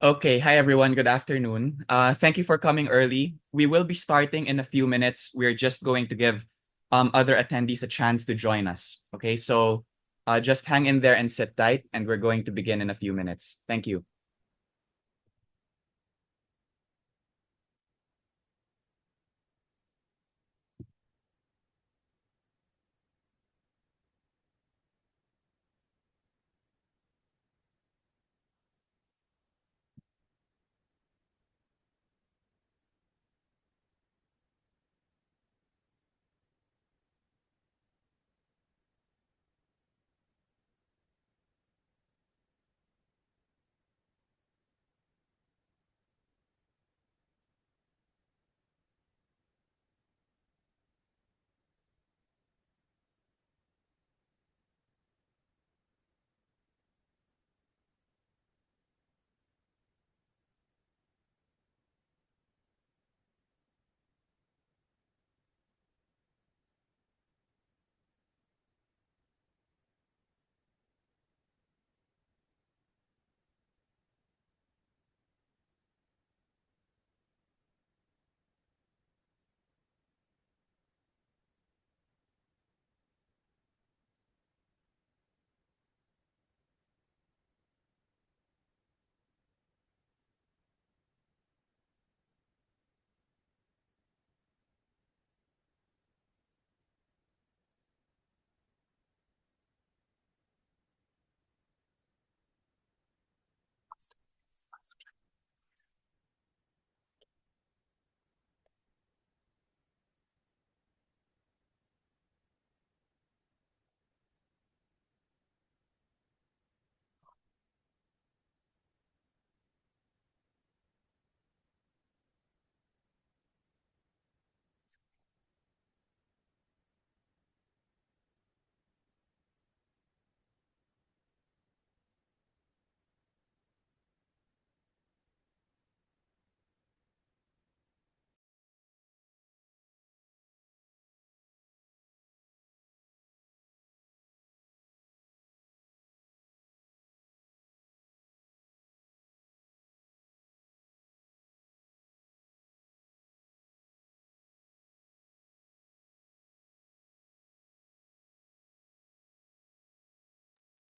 Okay, hi everyone. Good afternoon. Thank you for coming early. We will be starting in a few minutes. We're just going to give other attendees a chance to join us. Okay, so just hang in there and sit tight, and we're going to begin in a few minutes. Thank you.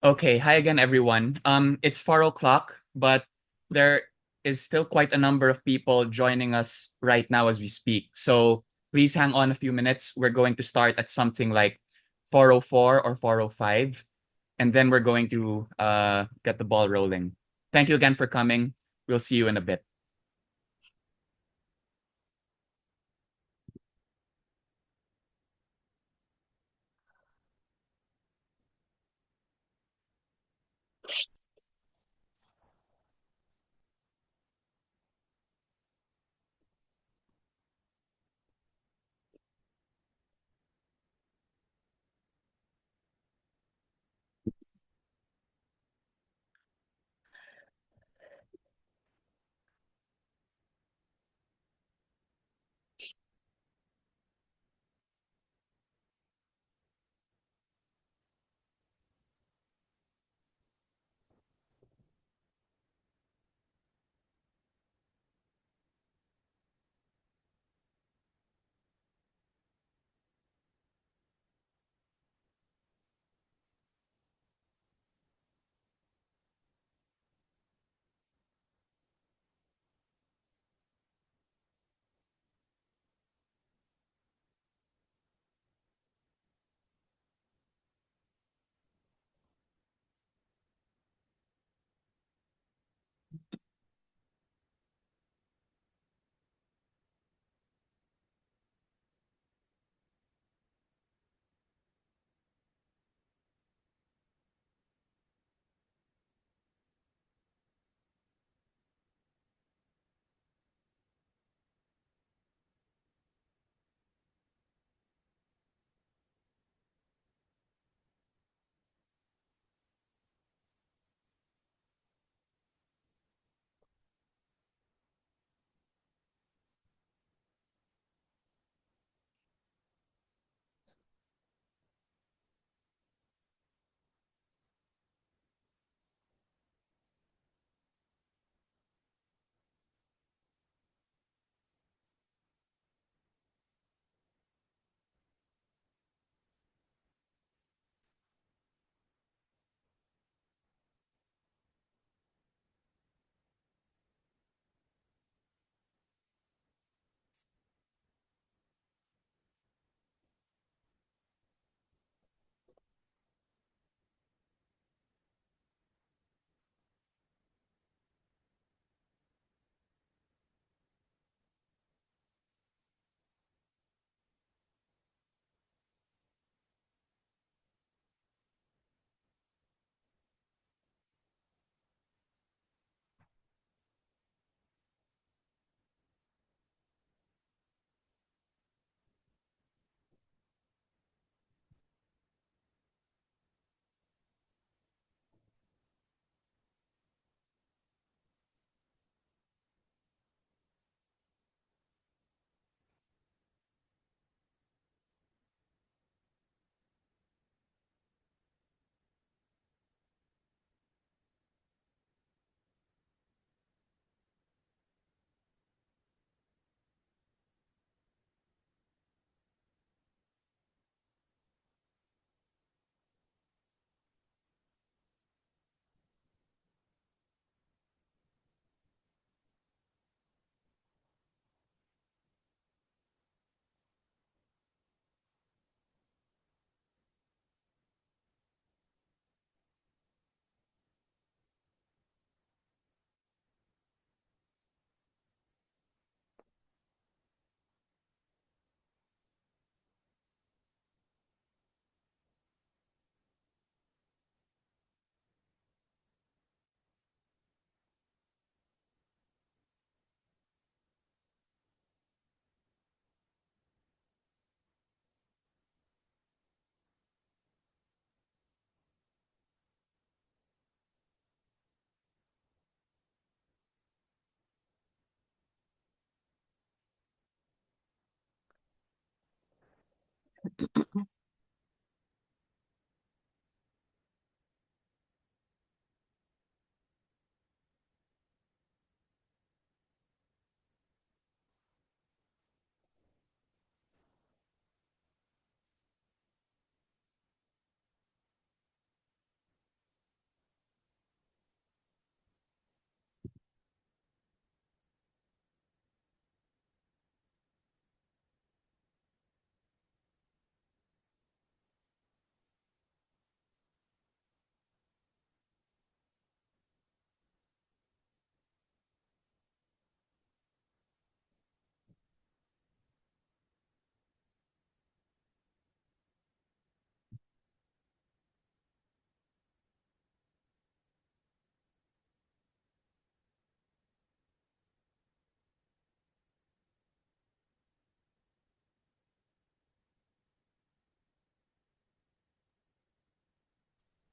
Okay, hi again, everyone. It's 4 o'clock, but there is still quite a number of people joining us right now as we speak. So please hang on a few minutes. We're going to start at something like 4:04 or 4:05, and then we're going to get the ball rolling. Thank you again for coming. We'll see you in a bit.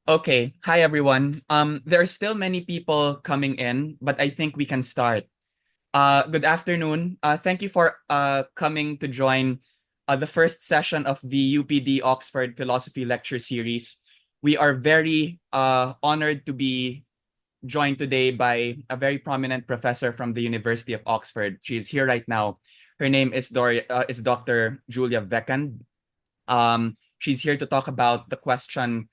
Okay. Hi, everyone. There are still many people coming in, but I think we can start. Good afternoon. Thank you for coming to join the first session of the UPD-Oxford Philosophy Lecture Series. We are very honored to be joined today by a very prominent professor from the University of Oxford. She is here right now. Her name is Dr. Julia Weckend. She's here to talk about the question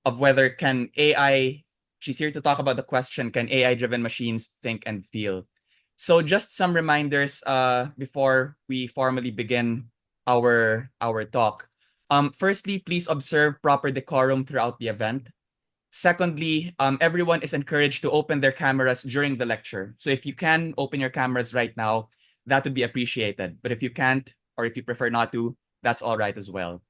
of whether can AI, she's here to talk about the question, can AI driven machines think and feel? So just some reminders before we formally begin our talk. Firstly, please observe proper decorum throughout the event. Secondly, everyone is encouraged to open their cameras during the lecture. So if you can open your cameras right now, that would be appreciated. But if you can't, or if you prefer not to, that's all right as well.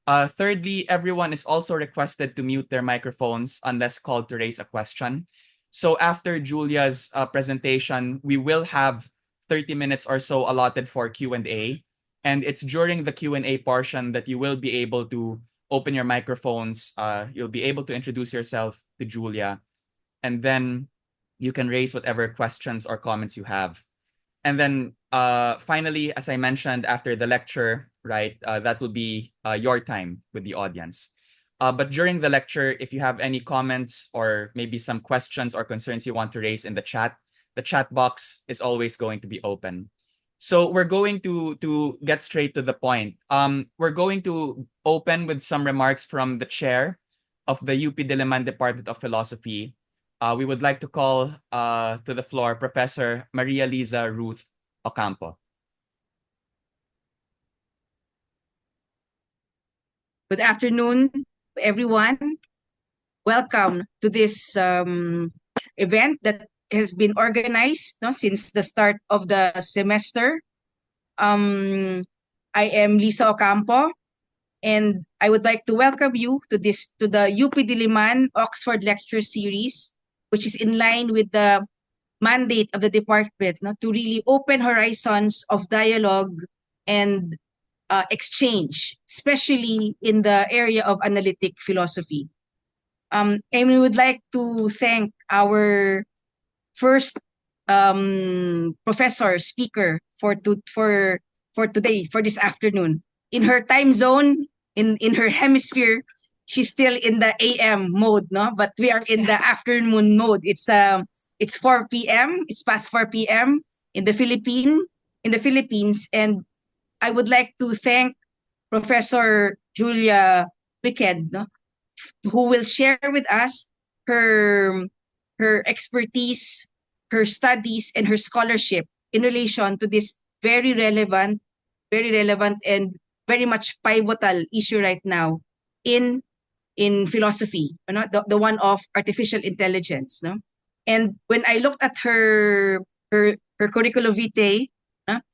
Thirdly, everyone is also requested to mute their microphones unless called to raise a question. So after Julia's presentation, we will have 30 minutes or so allotted for Q&A. And it's during the Q&A portion that you will be able to open your microphones. You'll be able to introduce yourself to Julia. And then you can raise whatever questions or comments you have. And then finally, as I mentioned, after the lecture, right, that will be your time with the audience. But during the lecture, if you have any comments or maybe some questions or concerns you want to raise in the chat box is always going to be open. So we're going to get straight to the point. We're going to open with some remarks from the chair of the UP Diliman Department of Philosophy. We would like to call to the floor Professor Maria Liza Ruth Ocampo. Good afternoon, everyone. Welcome to this event that has been organized since the start of the semester. I am Lisa Ocampo, and I would like to welcome you to the UP Diliman Oxford Lecture Series, which is in line with the mandate of the department to really open horizons of dialogue and exchange, especially in the area of analytic philosophy. And we would like to thank our first professor speaker for today, for this afternoon. In her time zone, in her hemisphere, she's still in the AM mode, no? But we are in the afternoon mode. It's 4 p.m. It's past 4 p.m. In the Philippines, and I would like to thank Professor Julia Weckend, no, who will share with us her her expertise, her studies, and her scholarship in relation to this very relevant and very much pivotal issue right now in philosophy, the one of artificial intelligence. No? And when I looked at her curriculum vitae,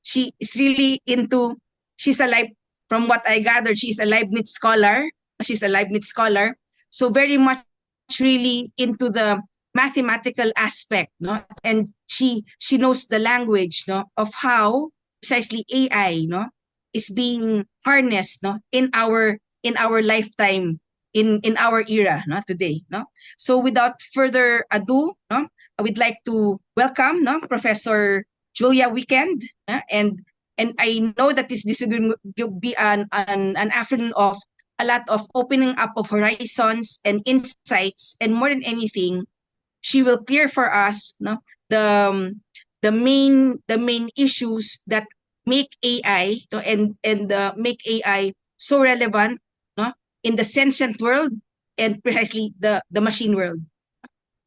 she is really into, she's a life, from what I gathered, she's a Leibniz scholar. She's a Leibniz scholar. So very much really into the mathematical aspect, no? And she knows the language, no, of how precisely AI, no, is being harnessed, no, in our lifetime, in our era, no, today, no. So without further ado, no, I would like to welcome, no, Professor Julia Weckend, and And I know that this is going to be an afternoon of a lot of opening up of horizons and insights. And more than anything, she will clear for us, no, the main issues that make AI, no, and make AI so relevant, no, in the sentient world and precisely the machine world.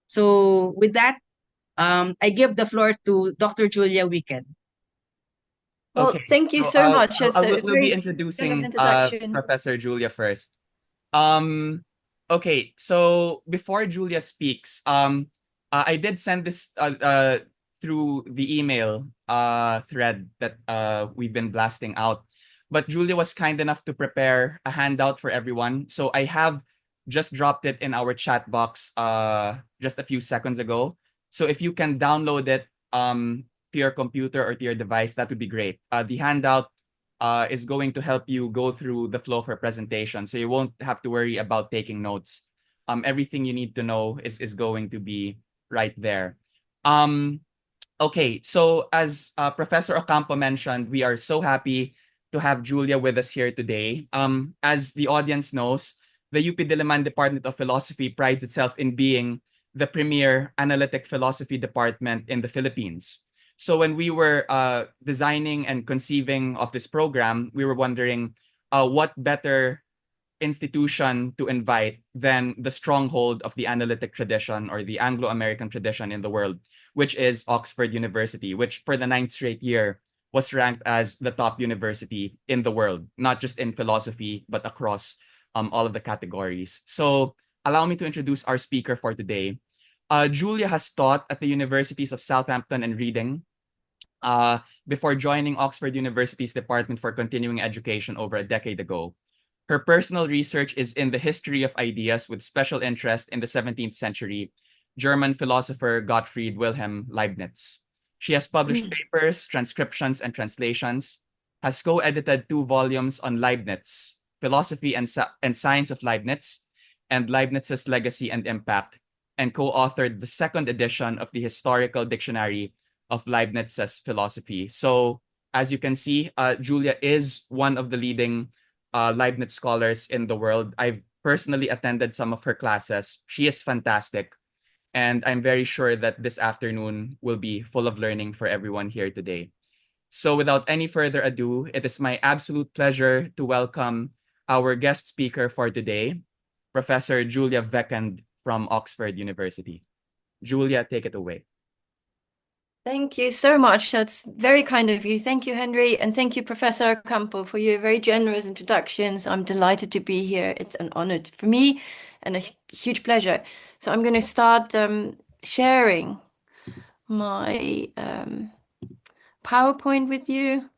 So with that, I give the floor to Dr. Julia Weekend. Well, Okay, thank you so so much. It's a we'll be very generous introducing introduction. Professor Julia first. Um, okay, so before Julia speaks, I did send this through the email thread that we've been blasting out. But Julia was kind enough to prepare a handout for everyone. So I have just dropped it in our chat box just a few seconds ago. So if you can download it to your computer or to your device, that would be great. The handout is going to help you go through the flow for presentation. So you won't have to worry about taking notes. Everything you need to know is going to be right there. Um, okay, so as Professor Ocampo mentioned, we are so happy to have Julia with us here today. As the audience knows, the UP Diliman Department of Philosophy prides itself in being the premier analytic philosophy department in the Philippines. So when we were designing and conceiving of this program, we were wondering what better institution to invite than the stronghold of the analytic tradition or the Anglo-American tradition in the world, which is Oxford University, which for the ninth straight year was ranked as the top university in the world, not just in philosophy, but across all of the categories. So allow me to introduce our speaker for today. Julia has taught at the universities of Southampton and Reading, before joining Oxford University's Department for Continuing Education over a decade ago. Her personal research is in the history of ideas with special interest in the 17th century German philosopher Gottfried Wilhelm Leibniz. She has published papers, transcriptions, and translations, has co-edited 2 volumes on Leibniz, Philosophy and Science of Leibniz, and Leibniz's Legacy and Impact, and co-authored the second edition of the Historical Dictionary of Leibniz's philosophy. So, as you can see, Julia is one of the leading Leibniz scholars in the world. I've personally attended some of her classes. She is fantastic. And I'm very sure that this afternoon will be full of learning for everyone here today. So, without any further ado, it is my absolute pleasure to welcome our guest speaker for today, Professor Julia Weckend from Oxford University. Julia, take it away. Thank you so much. That's very kind of you. Thank you, Henry. And thank you, Professor Campo, for your very generous introductions. I'm delighted to be here. It's an honor for me and a huge pleasure. So I'm going to start sharing my PowerPoint with you.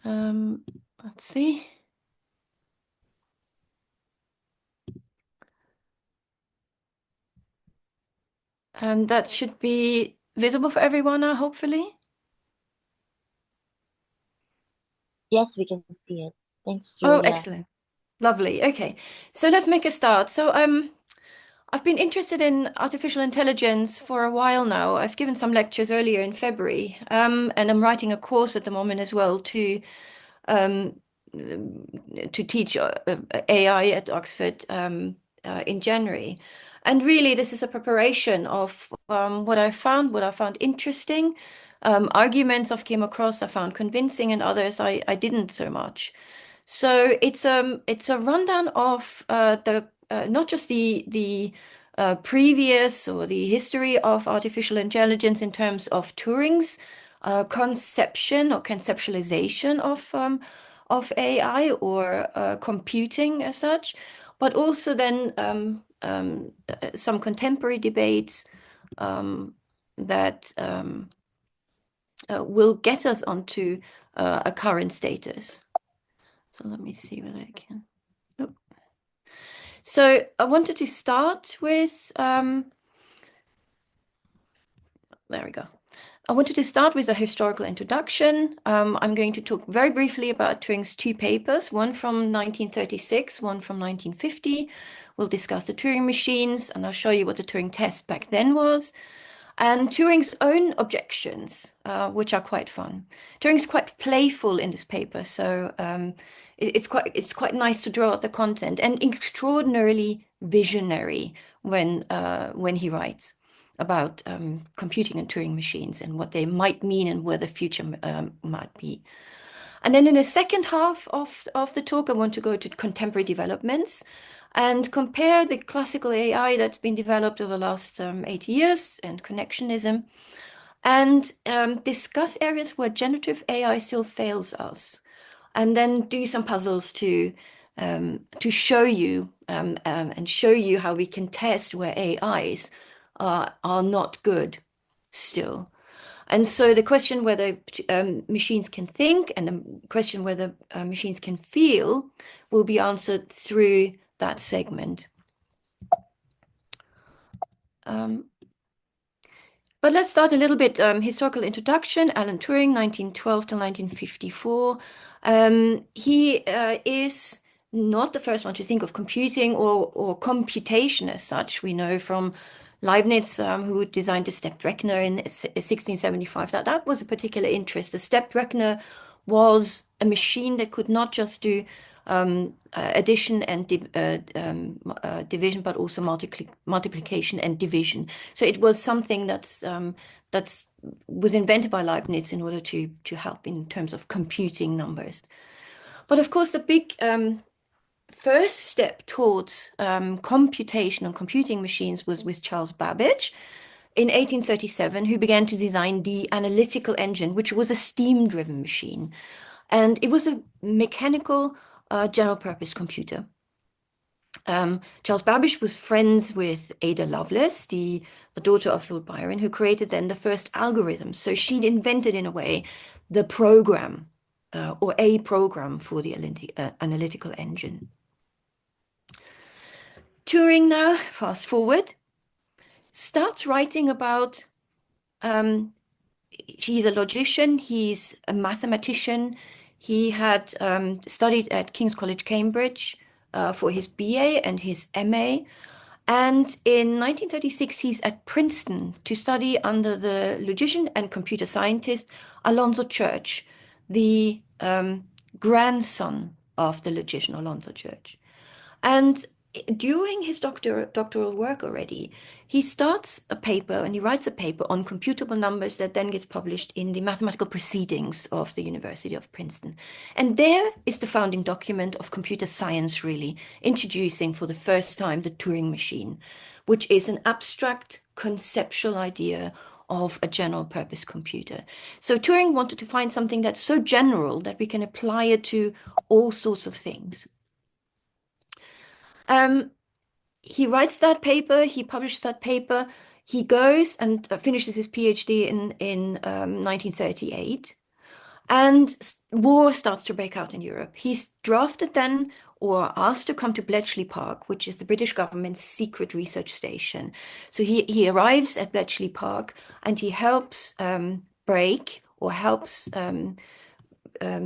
Let's see. And that should be visible for everyone now, hopefully. Yes, we can see it. Thanks, Oh, Julia. excellent. Lovely. Okay. So let's make a start. So I've been interested in artificial intelligence for a while now. I've given some lectures earlier in February, and I'm writing a course at the moment as well um, to teach AI at Oxford in January. And really, this is a preparation of what I found interesting. Arguments I've came across, I found convincing, and others I didn't so much. So it's a rundown of the not just the previous or the history of artificial intelligence in terms of Turing's conception or conceptualization of AI or computing as such, but also then some contemporary debates that will get us onto a current status. So let me see what I can. Oh. So I wanted to start with, there we go. I wanted to start with a historical introduction. I'm going to talk very briefly about Turing's 2 papers, one from 1936, one from 1950. We'll discuss the Turing machines, and I'll show you what the Turing test back then was. and Turing's own objections, which are quite fun. Turing's quite playful in this paper, so it's quite nice to draw out the content, and extraordinarily visionary when he writes about computing and Turing machines and what they might mean and where the future might be. And then in the second half of the talk, I want to go to contemporary developments and compare the classical AI that's been developed over the last 80 years and connectionism, and discuss areas where generative AI still fails us, and then do some puzzles to show you and show you how we can test where AIs are not good still. And so the question whether machines can think and the question whether machines can feel will be answered through that segment. But let's start a little bit historical introduction. Alan Turing, 1912 to 1954. He is not the first one to think of computing or computation as such. We know from Leibniz, who designed the stepped reckoner in 1675, that was a particular interest. The stepped reckoner was a machine that could not just do addition and division, but also multiplication and division. So it was something that's was invented by Leibniz in order to help in terms of computing numbers. But of course, the big first step towards computation and computing machines was with Charles Babbage in 1837, who began to design the analytical engine, which was a steam-driven machine. And it was a mechanical general-purpose computer. Charles Babbage was friends with Ada Lovelace, the daughter of Lord Byron, who created then the first algorithm. So she'd invented, in a way, the program or a program for the analytical engine. Turing now, fast forward, starts writing about, he's a logician, he's a mathematician, he had studied at King's College, Cambridge for his BA and his MA. And in 1936, he's at Princeton to study under the logician and computer scientist Alonzo Church, the grandson of the logician Alonzo Church. And during his doctoral work already, he starts a paper and he writes a paper on computable numbers that then gets published in the Mathematical Proceedings of the University of Princeton. And there is the founding document of computer science, really, introducing for the first time the Turing machine, which is an abstract conceptual idea of a general purpose computer. So Turing wanted to find something that's so general that we can apply it to all sorts of things. He writes that paper, he publishes that paper, he goes and finishes his PhD in 1938, and war starts to break out in Europe. He's drafted then or asked to come to Bletchley Park, which is the British government's secret research station. So he arrives at Bletchley Park and he helps break or helps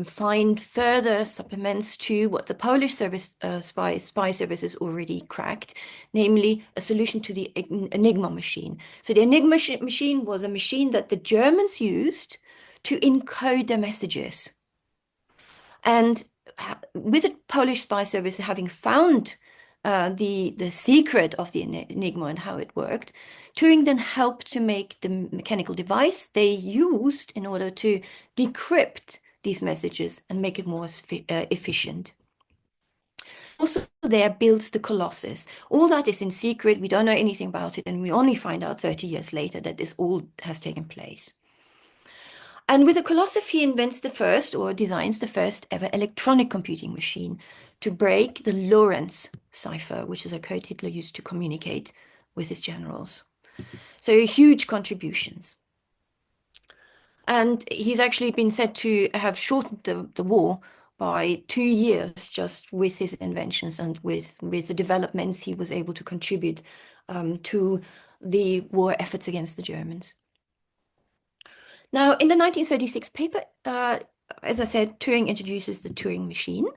find further supplements to what the Polish spy services already cracked, namely a solution to the Enigma machine. So the Enigma machine was a machine that the Germans used to encode their messages. And with the Polish spy service having found the secret of the Enigma and how it worked, Turing then helped to make the mechanical device they used in order to decrypt these messages and make it more efficient. Also there builds the Colossus. All that is in secret. We don't know anything about it, and we only find out 30 years later that this all has taken place. And with the Colossus, he invents the first or designs the first ever electronic computing machine to break the Lorentz cipher, which is a code Hitler used to communicate with his generals. So huge contributions. And he's actually been said to have shortened the war by 2 years just with his inventions and with the developments he was able to contribute to the war efforts against the Germans. Now, in the 1936 paper, as I said, Turing introduces the Turing machine.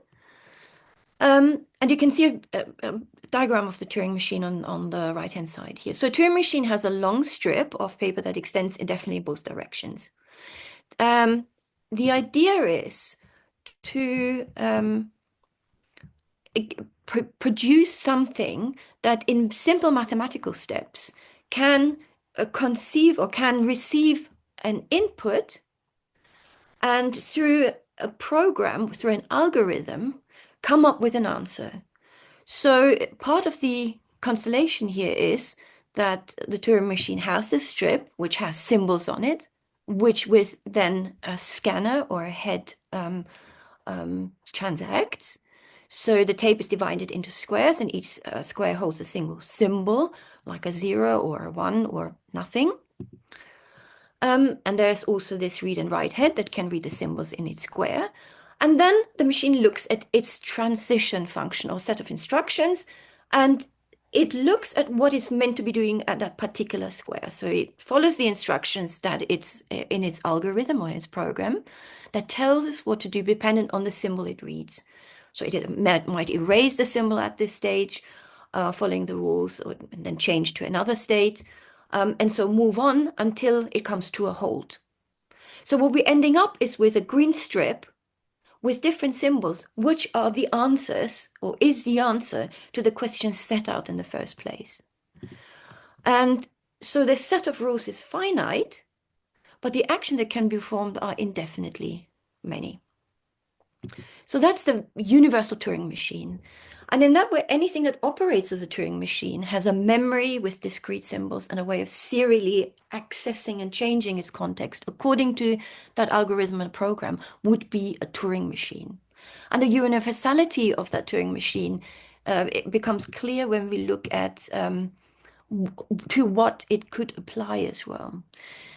And you can see a diagram of the Turing machine on the right-hand side here. So Turing machine has a long strip of paper that extends indefinitely in both directions. The idea is to produce something that in simple mathematical steps can conceive or can receive an input, and through a program, through an algorithm, come up with an answer. So part of the constellation here is that the Turing machine has this strip, which has symbols on it, which with then a scanner or a head transacts. So the tape is divided into squares, and each square holds a single symbol, like a 0 or a 1 or nothing. And there's also this read and write head that can read the symbols in its square. And then the machine looks at its transition function or set of instructions, and it looks at what it's meant to be doing at that particular square. So it follows the instructions that it's in its algorithm or its program that tells us what to do dependent on the symbol it reads. So it might erase the symbol at this stage, following the rules, and then change to another state. And so move on until it comes to a halt. So what we're ending up is with a green strip with different symbols, which are the answers, or is the answer to the questions set out in the first place. And so the set of rules is finite, but the actions that can be performed are indefinitely many. So that's the universal Turing machine. And in that way, anything that operates as a Turing machine has a memory with discrete symbols and a way of serially accessing and changing its context according to that algorithm and program would be a Turing machine. And the universality of that Turing machine it becomes clear when we look at to what it could apply as well.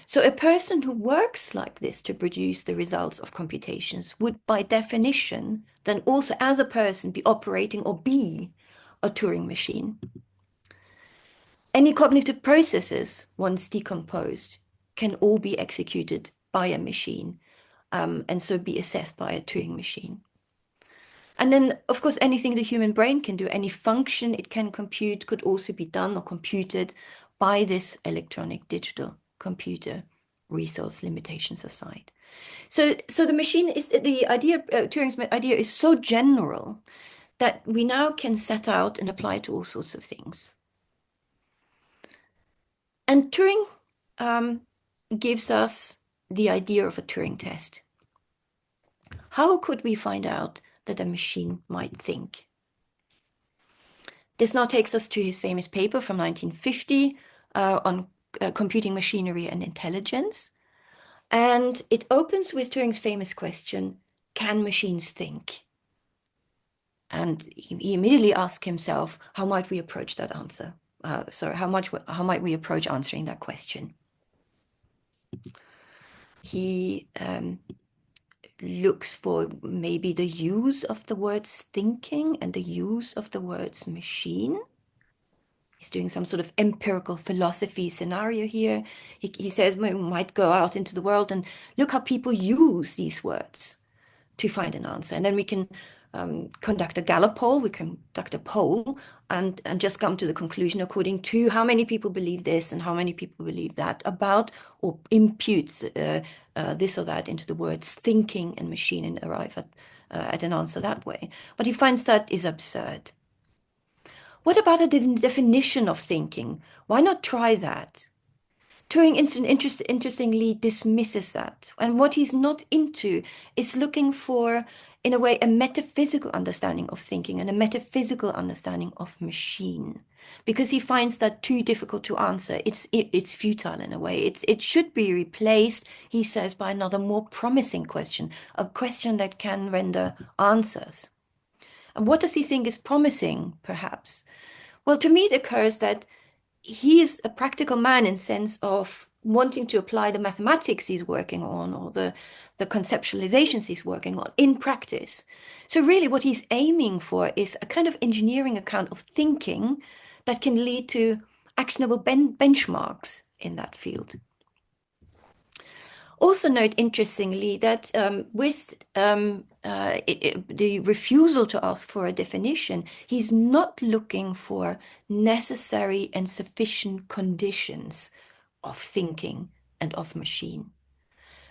So a person who works like this to produce the results of computations would, by definition, then also as a person be operating or be a Turing machine. Any cognitive processes, once decomposed, can all be executed by a machine, and so be assessed by a Turing machine. And then, of course, anything the human brain can do, any function it can compute, could also be done or computed by this electronic digital computer, resource limitations aside. So the machine is the idea, Turing's idea is so general that we now can set out and apply to all sorts of things. And Turing gives us the idea of a Turing test. How could we find out that a machine might think? This now takes us to his famous paper from 1950 on computing machinery and intelligence. And it opens with Turing's famous question, can machines think? And he immediately asks himself, how might we approach that answer? How might we approach answering that question? He looks for maybe the use of the words thinking and the use of the words machine. He's doing some sort of empirical philosophy scenario here. He says we might go out into the world and look how people use these words to find an answer. And then we can conduct a Gallup poll, we can conduct a poll and just come to the conclusion according to how many people believe this and how many people believe that about, or imputes this or that into the words thinking and machine and arrive at an answer that way. But he finds that is absurd. What about a definition of thinking? Why not try that? Turing interestingly dismisses that. And what he's not into is looking for, in a way, a metaphysical understanding of thinking and a metaphysical understanding of machine. Because he finds that too difficult to answer. It's futile in a way. It should be replaced, he says, by another more promising question, a question that can render answers. And what does he think is promising, perhaps? Well, to me, it occurs that he is a practical man in sense of wanting to apply the mathematics he's working on or the conceptualizations he's working on in practice. So really what he's aiming for is a kind of engineering account of thinking that can lead to actionable benchmarks in that field. Also note, interestingly, that with the refusal to ask for a definition, he's not looking for necessary and sufficient conditions of thinking and of machine,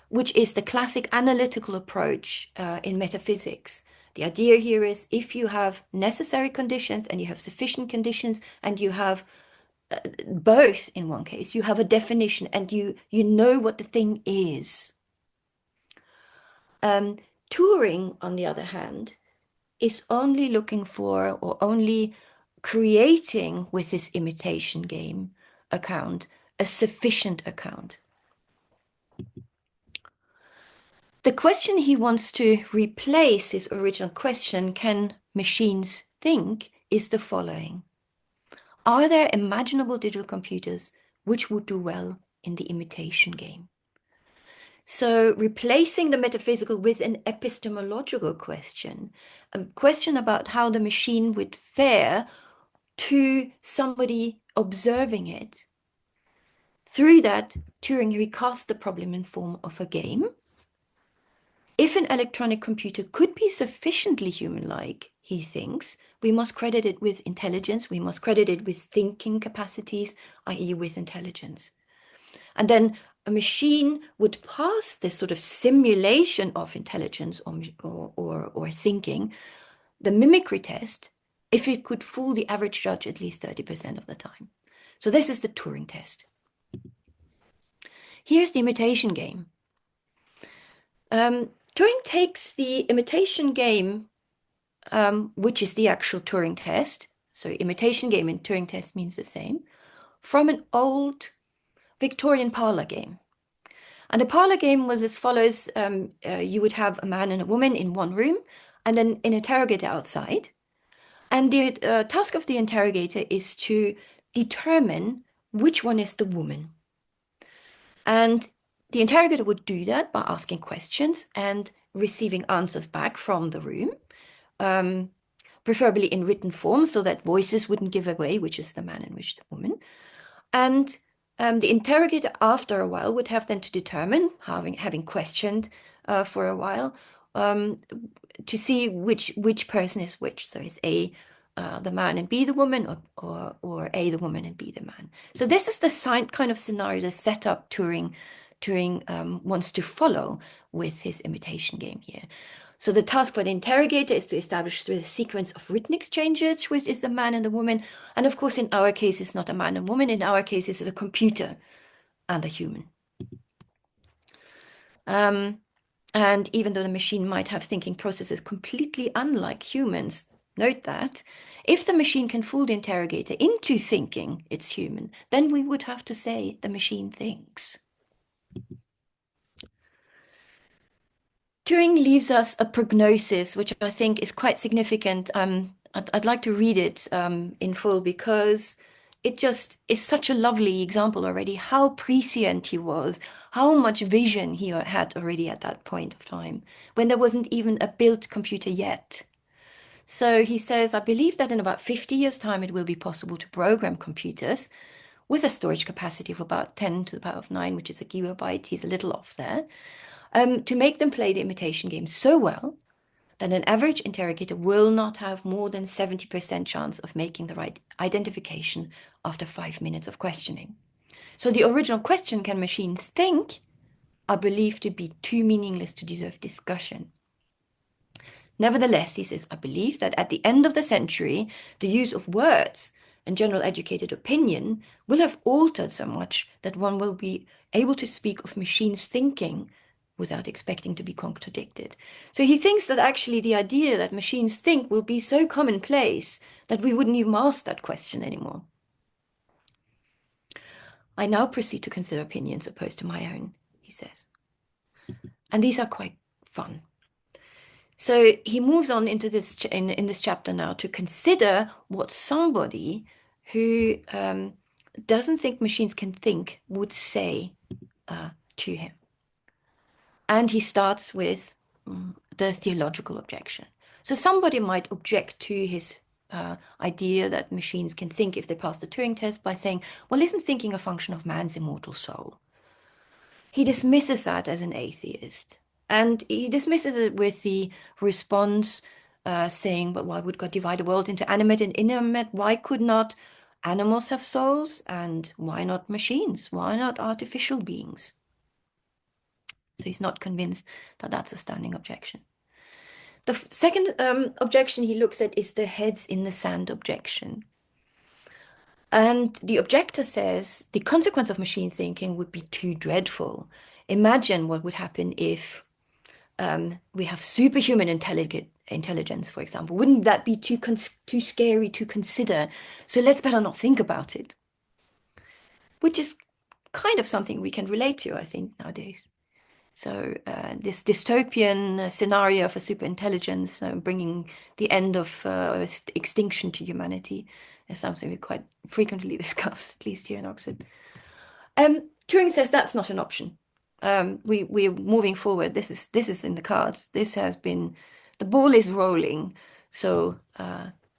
which is the classic analytical approach in metaphysics. The idea here is if you have necessary conditions and you have sufficient conditions and you have both in one case, you have a definition and you know what the thing is. Turing, on the other hand, is only looking for or only creating with his imitation game account a sufficient account. The question he wants to replace his original question, can machines think, is the following. Are there imaginable digital computers which would do well in the imitation game? So replacing the metaphysical with an epistemological question, a question about how the machine would fare to somebody observing it. Through that, Turing recast the problem in form of a game. If an electronic computer could be sufficiently human-like, he thinks, we must credit it with intelligence, we must credit it with thinking capacities, i.e. with intelligence. And then a machine would pass this sort of simulation of intelligence or thinking, the mimicry test, if it could fool the average judge at least 30% of the time. So this is the Turing test. Here's the imitation game. Turing takes the imitation game, which is the actual Turing test. So imitation game and Turing test means the same, from an old Victorian parlor game. And the parlor game was as follows. You would have a man and a woman in one room and then an interrogator outside. And the task of the interrogator is to determine which one is the woman. And the interrogator would do that by asking questions and receiving answers back from the room, preferably in written form so that voices wouldn't give away which is the man and which the woman. And the interrogator, after a while, would have then to determine, having questioned for a while, to see which person is which. So is A the man and B the woman, or A the woman and B the man. So this is the kind of scenario, the setup Turing wants to follow with his imitation game here. So the task for the interrogator is to establish through the sequence of written exchanges, which is a man and a woman. And of course, in our case, it's not a man and woman. In our case, it's a computer and a human. And even though the machine might have thinking processes completely unlike humans, note that if the machine can fool the interrogator into thinking it's human, then we would have to say the machine thinks. Turing leaves us a prognosis, which I think is quite significant. I'd like to read it in full because it just is such a lovely example already, how prescient he was, how much vision he had already at that point of time, when there wasn't even a built computer yet. So he says, I believe that in about 50 years' time, it will be possible to program computers with a storage capacity of about 10 to the power of 9, which is a gigabyte. He's a little off there. To make them play the imitation game so well that an average interrogator will not have more than 70% chance of making the right identification after 5 minutes of questioning. So the original question, can machines think, are believed to be too meaningless to deserve discussion. Nevertheless, he says, I believe that at the end of the century, the use of words and general educated opinion will have altered so much that one will be able to speak of machines thinking without expecting to be contradicted. So he thinks that actually the idea that machines think will be so commonplace that we wouldn't even ask that question anymore. I now proceed to consider opinions opposed to my own, he says. And these are quite fun. So he moves on into this in this chapter now to consider what somebody who doesn't think machines can think would say to him. And he starts with the theological objection. So somebody might object to his idea that machines can think if they pass the Turing test by saying, well, isn't thinking a function of man's immortal soul? he dismisses that as an atheist. And he dismisses it with the response saying, but why would God divide the world into animate and inanimate? Why could not animals have souls? And why not machines? Why not artificial beings? So he's not convinced that that's a standing objection. The second objection he looks at is the heads in the sand objection. And the objector says the consequence of machine thinking would be too dreadful. Imagine what would happen if we have superhuman intelligence, for example. Wouldn't that be too scary to consider? So let's better not think about it. Which is kind of something we can relate to, I think, nowadays. So this dystopian scenario for superintelligence, bringing the end of extinction to humanity, is something we quite frequently discuss, at least here in Oxford. Turing says that's not an option. We're moving forward. This is in the cards. This has been, the ball is rolling. So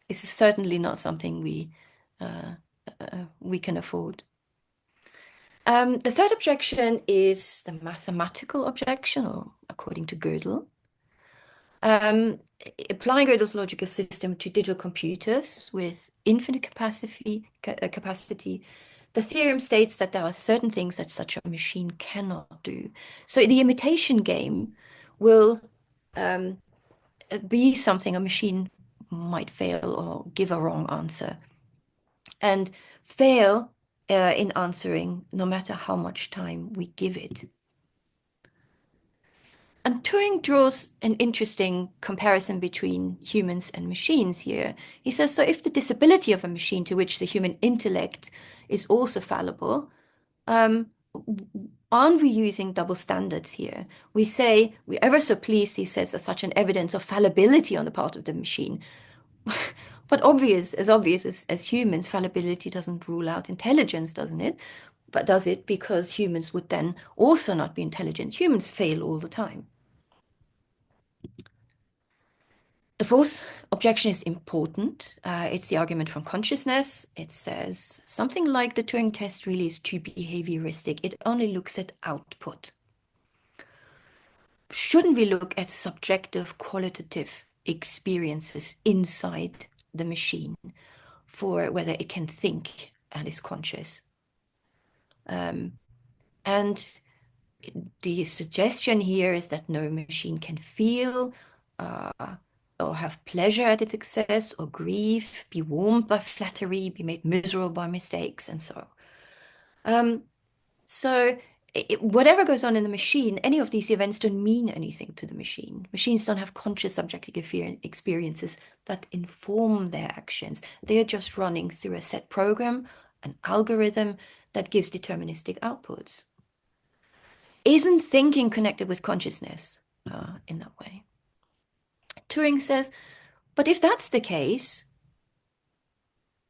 this is certainly not something we can afford. The third objection is the mathematical objection, or according to Gödel. Applying Gödel's logical system to digital computers with infinite capacity, the theorem states that there are certain things that such a machine cannot do. So the imitation game will be something a machine might fail or give a wrong answer. And fail in answering no matter how much time we give it. And Turing draws an interesting comparison between humans and machines here. He says, so if the disability of a machine to which the human intellect is also fallible, aren't we using double standards here? We say, we're ever so pleased, he says, there's such an evidence of fallibility on the part of the machine. But as humans, fallibility doesn't rule out intelligence, doesn't it? But does it? Because humans would then also not be intelligent. Humans fail all the time. The fourth objection is important. It's the argument from consciousness. It says something like the Turing test really is too behavioristic. It only looks at output. Shouldn't we look at subjective qualitative experiences inside the machine for whether it can think and is conscious? And the suggestion here is that no machine can feel or have pleasure at its success, or grief, be warmed by flattery, be made miserable by mistakes, and so on. Whatever goes on in the machine, any of these events don't mean anything to the machine. Machines don't have conscious subjective experiences that inform their actions. They are just running through a set program, an algorithm that gives deterministic outputs. Isn't thinking connected with consciousness in that way? Turing says, but if that's the case,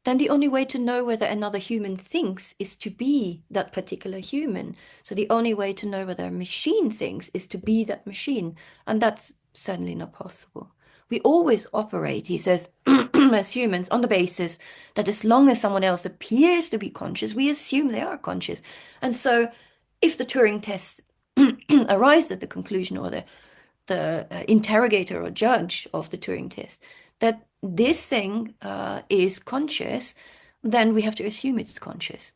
then the only way to know whether another human thinks is to be that particular human. So the only way to know whether a machine thinks is to be that machine. And that's certainly not possible. We always operate, he says, as humans on the basis that as long as someone else appears to be conscious, we assume they are conscious. And so if the Turing test arrives at the conclusion, or the interrogator or judge of the Turing test, that this thing is conscious, then we have to assume it's conscious.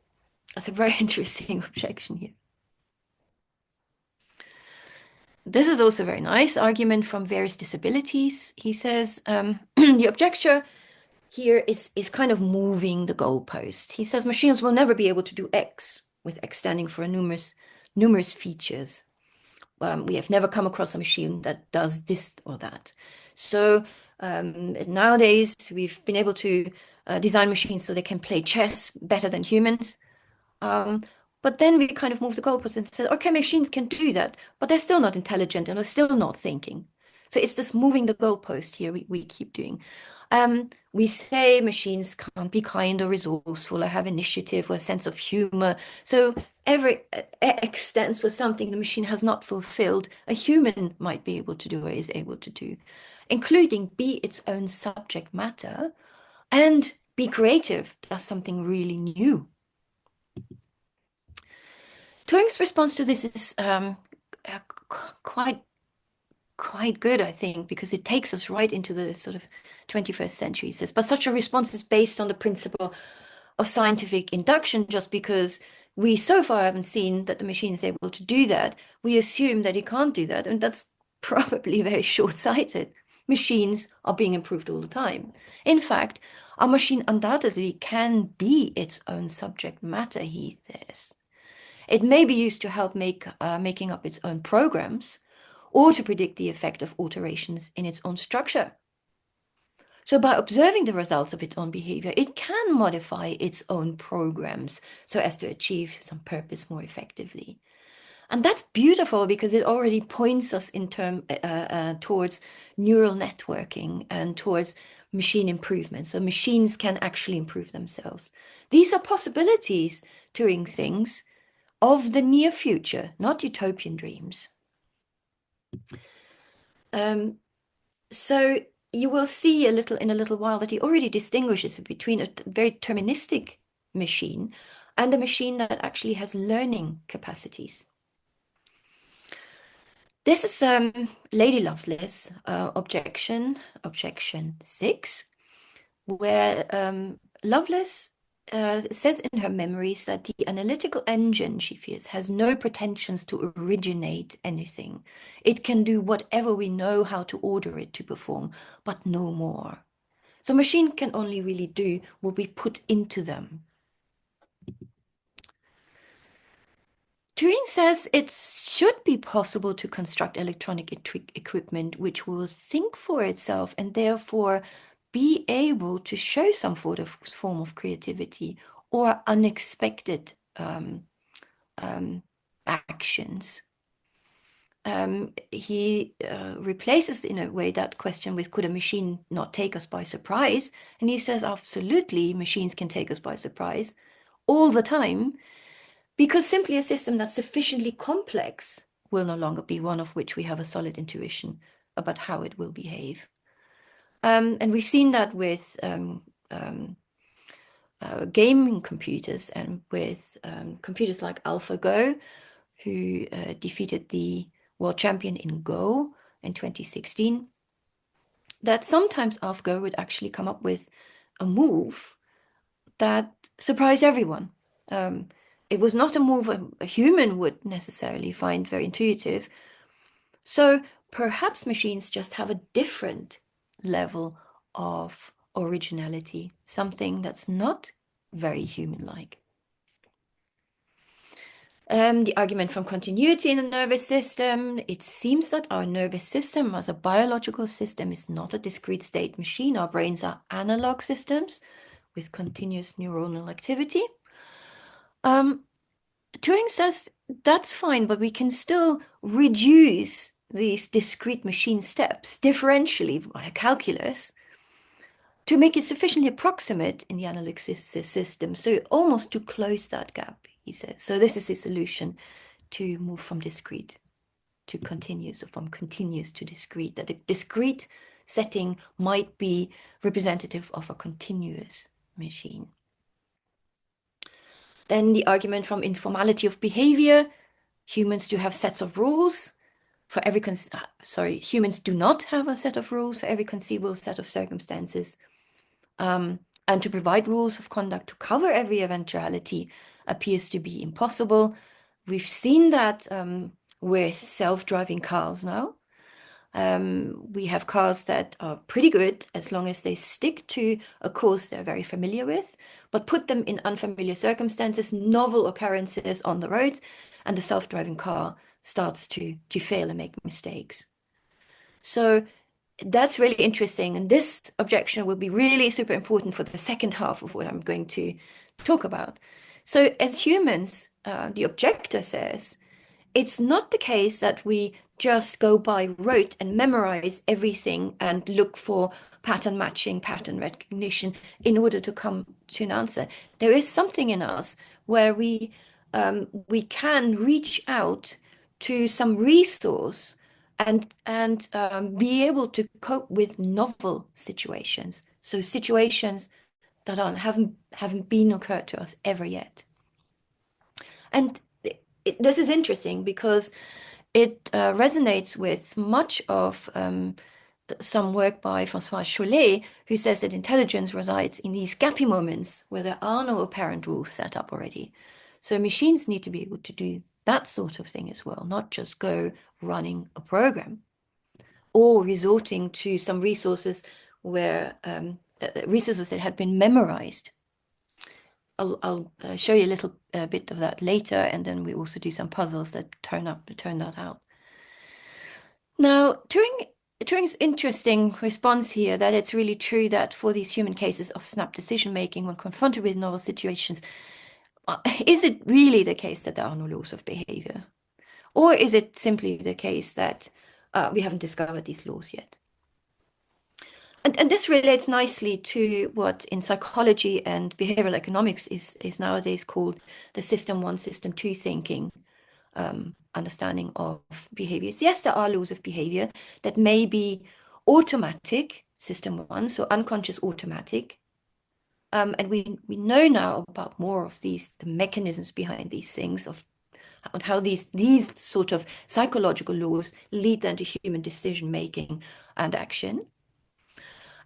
That's a very interesting objection here. This is also a very nice argument from various disabilities. He says the objector here is kind of moving the goalpost. He says machines will never be able to do X, with X standing for numerous features. We have never come across a machine that does this or that. So nowadays, we've been able to design machines so they can play chess better than humans. But then we kind of moved the goalposts and said, okay, machines can do that, but they're still not intelligent and they're still not thinking. So it's this moving the goalpost here we keep doing. We say machines can't be kind or resourceful or have initiative or a sense of humor. So every X stands for something the machine has not fulfilled, a human might be able to do or is able to do, including be its own subject matter and be creative. That's something really new. Turing's response to this is quite good, I think, because it takes us right into the sort of 21st century. He says, but such a response is based on the principle of scientific induction. Just because we so far haven't seen that the machine is able to do that, we assume that it can't do that, and that's probably very short-sighted. Machines are being improved all the time. In fact, our machine undoubtedly can be its own subject matter, he says. It may be used to help making up its own programs, or to predict the effect of alterations in its own structure. So by observing the results of its own behavior, it can modify its own programs so as to achieve some purpose more effectively. And that's beautiful because it already points us towards neural networking and towards machine improvement. So machines can actually improve themselves. These are possibilities, Turing thinks, of the near future, not utopian dreams. So you will see in a little while that he already distinguishes between a very deterministic machine and a machine that actually has learning capacities. This is Lady Lovelace, objection 6, where Lovelace says in her memories that the analytical engine, she fears, has no pretensions to originate anything. It can do whatever we know how to order it to perform, but no more. So machine can only really do what we put into them. Turing says it should be possible to construct electronic equipment which will think for itself and therefore be able to show some form of creativity or unexpected actions. He replaces in a way that question with, could a machine not take us by surprise? And he says, absolutely, machines can take us by surprise all the time, because simply a system that's sufficiently complex will no longer be one of which we have a solid intuition about how it will behave. And we've seen that with gaming computers and with computers like AlphaGo, who defeated the world champion in Go in 2016, that sometimes AlphaGo would actually come up with a move that surprised everyone. It was not a move a human would necessarily find very intuitive. So perhaps machines just have a different level of originality, something that's not very human-like. The argument from continuity in the nervous system. It seems that our nervous system as a biological system is not a discrete state machine. Our brains are analog systems with continuous neuronal activity. Turing says that's fine, but we can still reduce these discrete machine steps differentially via calculus to make it sufficiently approximate in the analog system, so almost to close that gap, he says. So this is the solution to move from discrete to continuous, or from continuous to discrete, that a discrete setting might be representative of a continuous machine. Then the argument from informality of behavior. Humans do have sets of rules for every humans do not have a set of rules for every conceivable set of circumstances. And to provide rules of conduct to cover every eventuality appears to be impossible. We've seen that with self-driving cars now. We have cars that are pretty good as long as they stick to a course they're very familiar with, but put them in unfamiliar circumstances, novel occurrences on the roads, and the self-driving car starts to fail and make mistakes. So that's really interesting. And this objection will be really super important for the second half of what I'm going to talk about. So as humans, the objector says, it's not the case that we just go by rote and memorize everything and look for pattern matching, pattern recognition in order to come to an answer. There is something in us where we can reach out to some resource and be able to cope with novel situations. So situations that haven't been occurred to us ever yet. And this is interesting because it resonates with much of some work by François Chollet, who says that intelligence resides in these gappy moments where there are no apparent rules set up already. So machines need to be able to do that sort of thing as well, not just go running a program or resorting to some resources where resources that had been memorized. I'll show you a little bit of that later, and then we also do some puzzles that turn that out. Now, Turing's interesting response here that it's really true that for these human cases of snap decision making when confronted with novel situations, is it really the case that there are no laws of behavior? Or is it simply the case that we haven't discovered these laws yet? And this relates nicely to what in psychology and behavioral economics is nowadays called the system one, system two thinking. Understanding of behaviors. Yes, there are laws of behavior that may be automatic, system one, so unconscious automatic. And we know now about more of the mechanisms behind these things, of how these sort of psychological laws lead then to human decision making and action.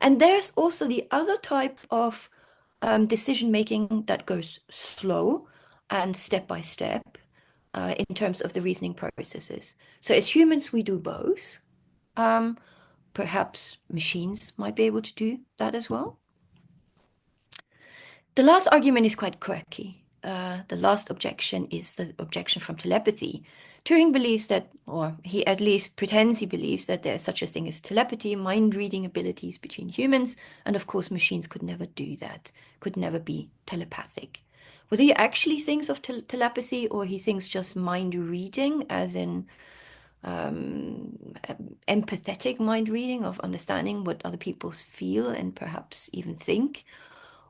And there's also the other type of decision making that goes slow and step by step. In terms of the reasoning processes. So as humans, we do both. Perhaps machines might be able to do that as well. The last argument is quite quirky. The last objection is the objection from telepathy. Turing believes that, or he at least pretends he believes that there's such a thing as telepathy, mind-reading abilities between humans, and of course machines could never do that, could never be telepathic. Whether he actually thinks of telepathy or he thinks just mind reading, as in empathetic mind reading of understanding what other people feel and perhaps even think,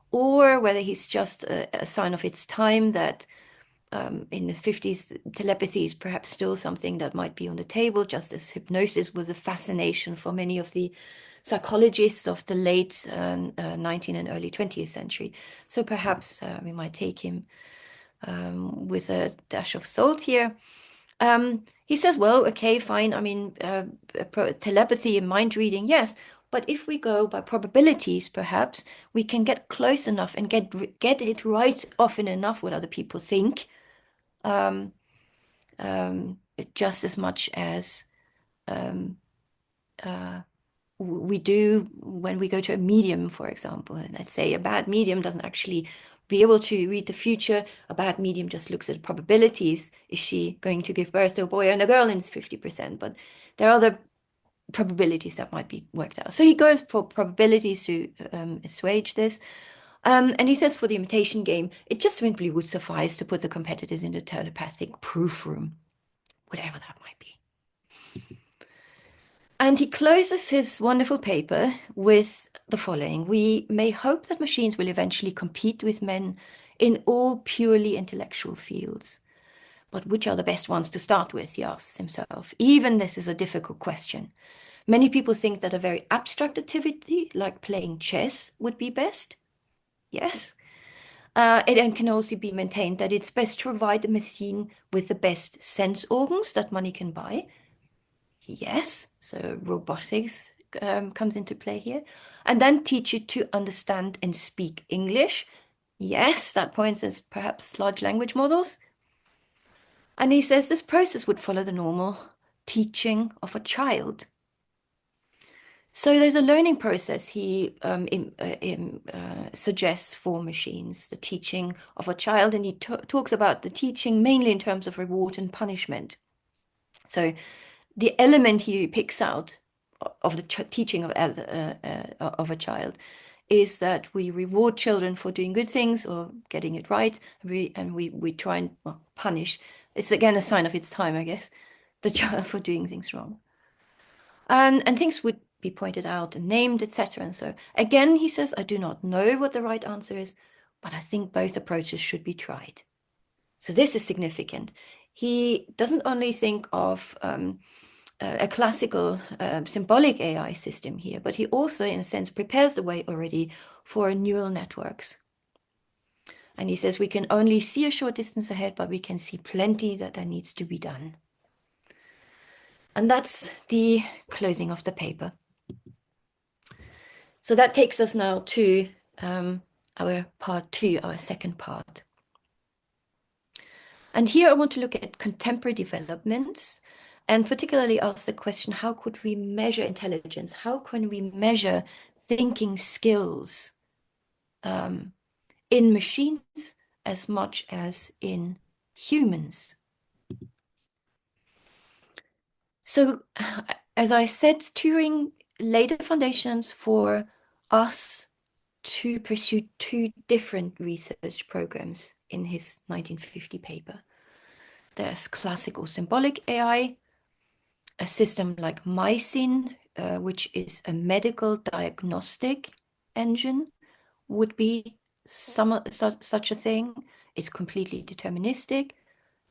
or whether he's just a sign of its time that in the 50s, telepathy is perhaps still something that might be on the table, just as hypnosis was a fascination for many of the psychologists of the late 19th and early 20th century. So perhaps we might take him with a dash of salt here. He says, well, okay, fine. I mean, telepathy and mind reading, yes. But if we go by probabilities, perhaps we can get close enough and get it right often enough what other people think, just as much as we do when we go to a medium, for example. And let's say a bad medium doesn't actually be able to read the future. A bad medium just looks at probabilities. Is she going to give birth to a boy and a girl? And it's 50%. But there are other probabilities that might be worked out. So he goes for probabilities to assuage this. And he says for the imitation game, it just simply would suffice to put the competitors in the telepathic proof room, whatever that might be. And he closes his wonderful paper with the following: we may hope that machines will eventually compete with men in all purely intellectual fields. But which are the best ones to start with, he asks himself. Even this is a difficult question. Many people think that a very abstract activity like playing chess would be best. Yes. It can also be maintained that it's best to provide a machine with the best sense organs that money can buy. Yes, so robotics comes into play here. And then teach it to understand and speak English. Yes, that points as perhaps large language models. And he says this process would follow the normal teaching of a child. So there's a learning process he suggests for machines, the teaching of a child, and he talks about the teaching mainly in terms of reward and punishment. So the element he picks out of the teaching of a child is that we reward children for doing good things or getting it right, and we try and punish. It's again a sign of its time, I guess, the child for doing things wrong. And things would be pointed out and named, etc. And so again, he says, I do not know what the right answer is, but I think both approaches should be tried. So this is significant. He doesn't only think of a classical symbolic AI system here, but he also, in a sense, prepares the way already for neural networks. And he says we can only see a short distance ahead, but we can see plenty that needs to be done. And that's the closing of the paper. So that takes us now to our part 2, our second part. And here I want to look at contemporary developments and particularly ask the question, how could we measure intelligence? How can we measure thinking skills in machines as much as in humans? So, as I said, Turing laid the foundations for us to pursue 2 different research programs in his 1950 paper. There's classical symbolic AI, a system like Mycin, which is a medical diagnostic engine, would be such a thing. It's completely deterministic.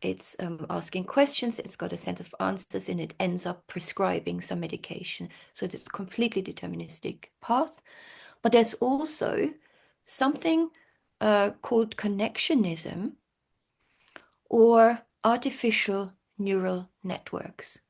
It's asking questions, it's got a set of answers, and it ends up prescribing some medication. So it's a completely deterministic path. But there's also something called connectionism or artificial neural networks.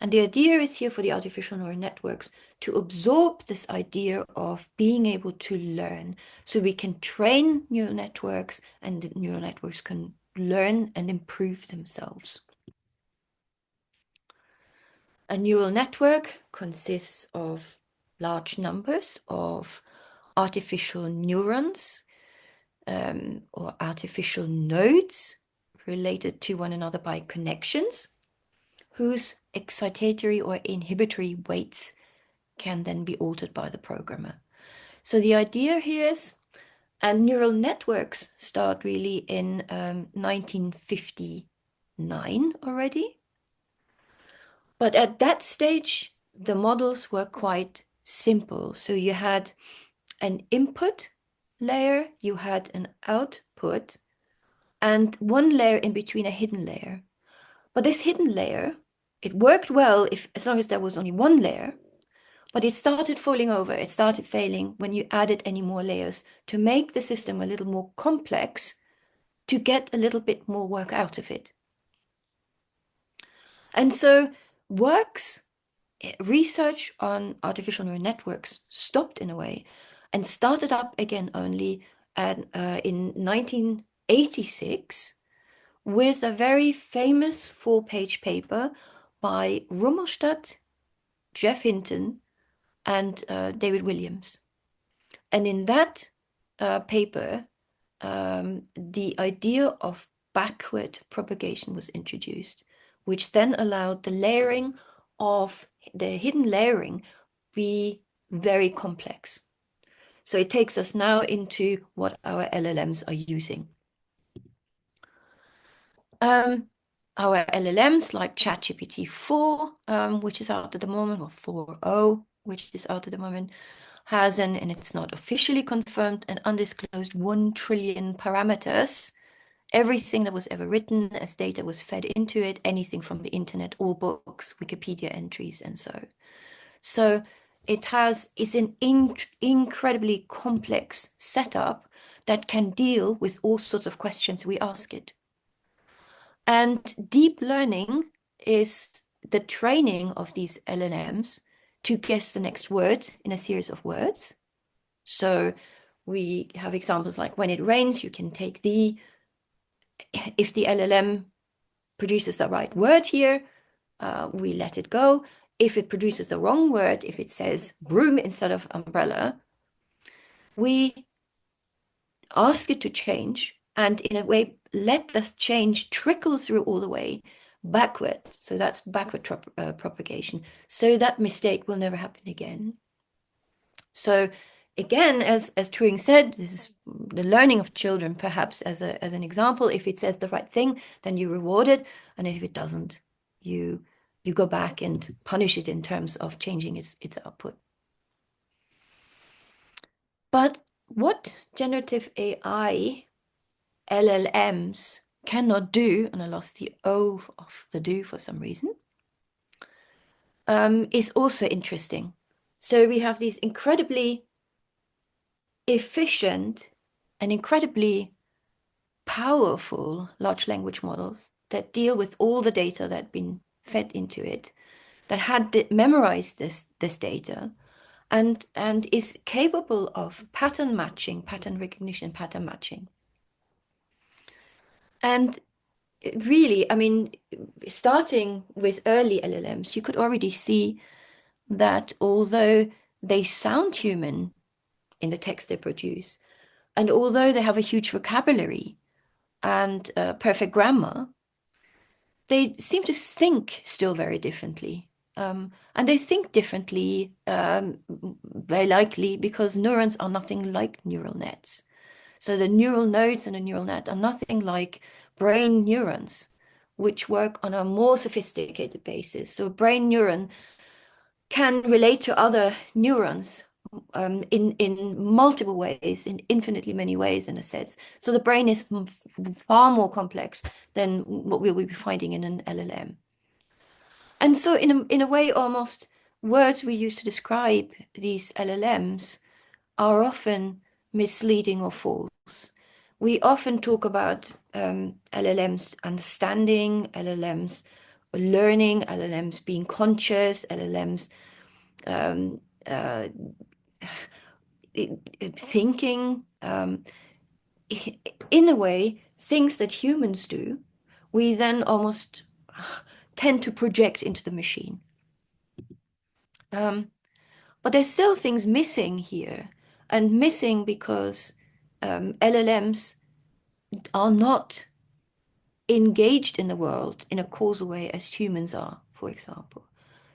And the idea is here for the artificial neural networks to absorb this idea of being able to learn. So we can train neural networks and the neural networks can learn and improve themselves. A neural network consists of large numbers of artificial neurons or artificial nodes related to one another by connections, whose excitatory or inhibitory weights can then be altered by the programmer. So the idea here is, and neural networks start really in 1959 already. But at that stage, the models were quite simple. So you had an input layer, you had an output, and one layer in between, a hidden layer. But this hidden layer, it worked well as long as there was only one layer, but it started falling over, it started failing when you added any more layers to make the system a little more complex to get a little bit more work out of it. And so research on artificial neural networks stopped in a way and started up again only in 1986 with a very famous 4-page paper by Rummelstadt, Jeff Hinton, and David Williams. And in that paper, the idea of backward propagation was introduced, which then allowed the layering of the hidden layering be very complex. So it takes us now into what our LLMs are using. Our LLMs like ChatGPT 4, which is out at the moment, or 4.0, which is out at the moment, has and it's not officially confirmed, an undisclosed 1 trillion parameters. Everything that was ever written as data was fed into it, anything from the internet, all books, Wikipedia entries, and so. So it's an incredibly complex setup that can deal with all sorts of questions we ask it. And deep learning is the training of these LLMs to guess the next word in a series of words. So we have examples like when it rains, you can take if the LLM produces the right word here, we let it go. If it produces the wrong word, if it says broom instead of umbrella, we ask it to change and in a way let this change trickle through all the way backward. So that's backward propagation. So that mistake will never happen again. So again, as Turing said, this is the learning of children, perhaps as an example. If it says the right thing, then you reward it. And if it doesn't, you go back and punish it in terms of changing its output. But what generative AI LLMs cannot do, and I lost the O of the do for some reason, is also interesting. So we have these incredibly efficient and incredibly powerful large language models that deal with all the data that had been fed into it, that had memorized this data, and is capable of pattern matching, pattern recognition, pattern matching. And really, I mean, starting with early LLMs, you could already see that although they sound human in the text they produce, and although they have a huge vocabulary and perfect grammar, they seem to think still very differently. And they think differently, very likely because neurons are nothing like neural nets. So the neural nodes in a neural net are nothing like brain neurons, which work on a more sophisticated basis. So a brain neuron can relate to other neurons in multiple ways, in infinitely many ways, in a sense. So the brain is far more complex than what we will be finding in an LLM. And so in a way, almost words we use to describe these LLMs are often misleading or false. We often talk about LLMs understanding, LLMs learning, LLMs being conscious, LLMs thinking. In a way, things that humans do, we then almost tend to project into the machine. But there's still things missing here, and missing because LLMs are not engaged in the world in a causal way as humans are, for example.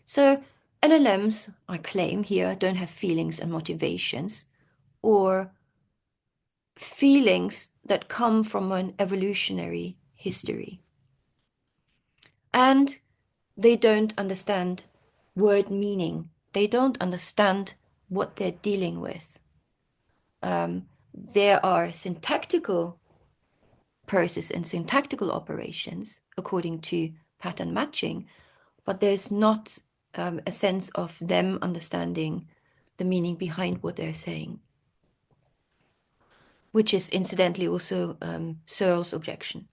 So LLMs, I claim here, don't have feelings and motivations, or feelings that come from an evolutionary history. And they don't understand word meaning. They don't understand what they're dealing with. There are syntactical processes and syntactical operations according to pattern matching, but there's not a sense of them understanding the meaning behind what they're saying, which is incidentally also Searle's objection.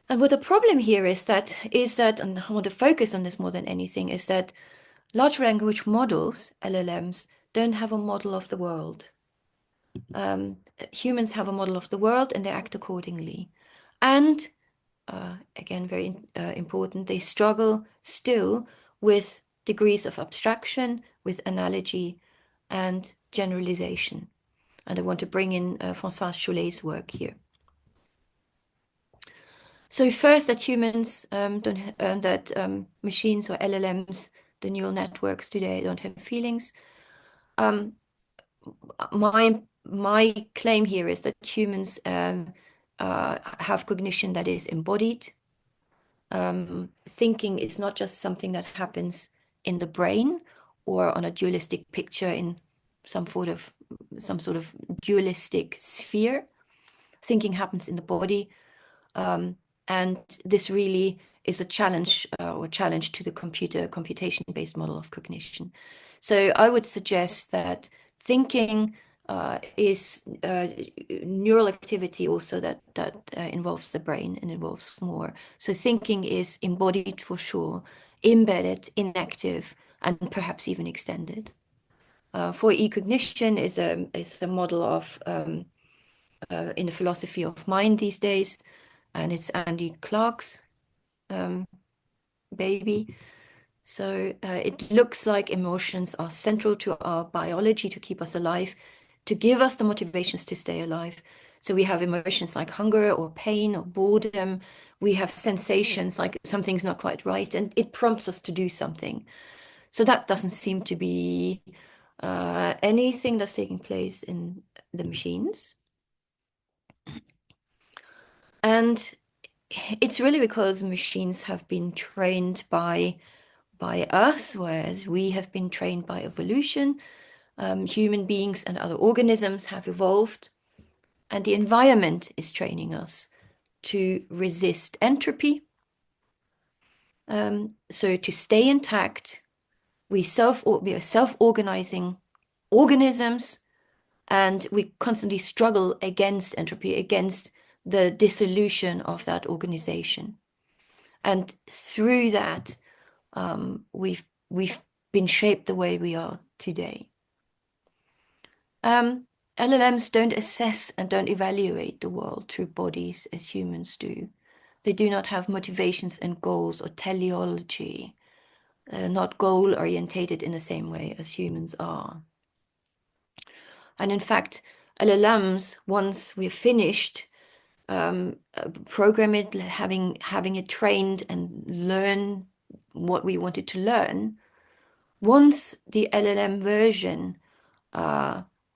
And what the problem here is that, and I want to focus on this more than anything, is that large language models, LLMs, don't have a model of the world. Humans have a model of the world and they act accordingly. And again, very important, they struggle still with degrees of abstraction, with analogy and generalization. And I want to bring in François Chollet's work here. So first, that humans that machines or LLMs, the neural networks today, don't have feelings. My claim here is that humans have cognition that is embodied. Thinking is not just something that happens in the brain or on a dualistic picture in some sort of dualistic sphere. Thinking happens in the body. And this really is a challenge to the computation-based model of cognition. So I would suggest that thinking is neural activity also that involves the brain and involves more. So thinking is embodied for sure, embedded, inactive, and perhaps even extended. For e-cognition is a model of in the philosophy of mind these days, and it's Andy Clark's baby. So it looks like emotions are central to our biology to keep us alive, to give us the motivations to stay alive. So we have emotions like hunger or pain or boredom. We have sensations like something's not quite right, and it prompts us to do something. So that doesn't seem to be anything that's taking place in the machines. And it's really because machines have been trained by us, whereas we have been trained by evolution. Human beings and other organisms have evolved, and the environment is training us to resist entropy. So to stay intact, we are self-organizing organisms And we constantly struggle against entropy, against the dissolution of that organization. And through that, we've been shaped the way we are today. LLMs don't assess and don't evaluate the world through bodies as humans do. They do not have motivations and goals or teleology, not goal-orientated in the same way as humans are. And in fact, LLMs, once we're finished, program it, having it trained and learn what we wanted to learn, once the LLM version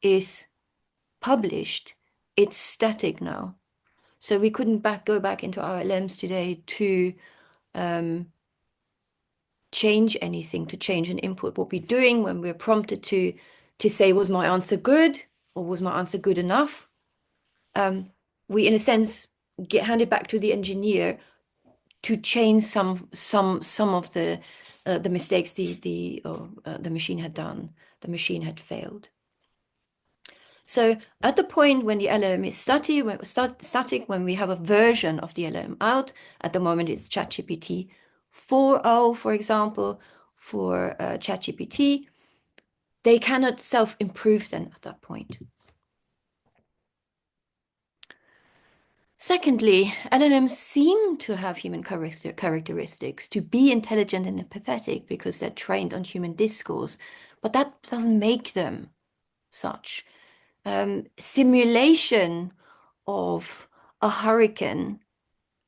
is published, it's static now. So we couldn't go back into our LLMs today to change anything, to change an input. What we're doing when we're prompted to say, was my answer good or was my answer good enough? We, in a sense, hand it back to the engineer to change some of the mistakes the machine had done, the machine had failed. So at the point when the LLM is static, when we have a version of the LLM out, at the moment it's ChatGPT 4.0, for example, for ChatGPT, they cannot self-improve then at that point. Secondly, LLMs seem to have human characteristics, to be intelligent and empathetic because they're trained on human discourse, but that doesn't make them such. Simulation of a hurricane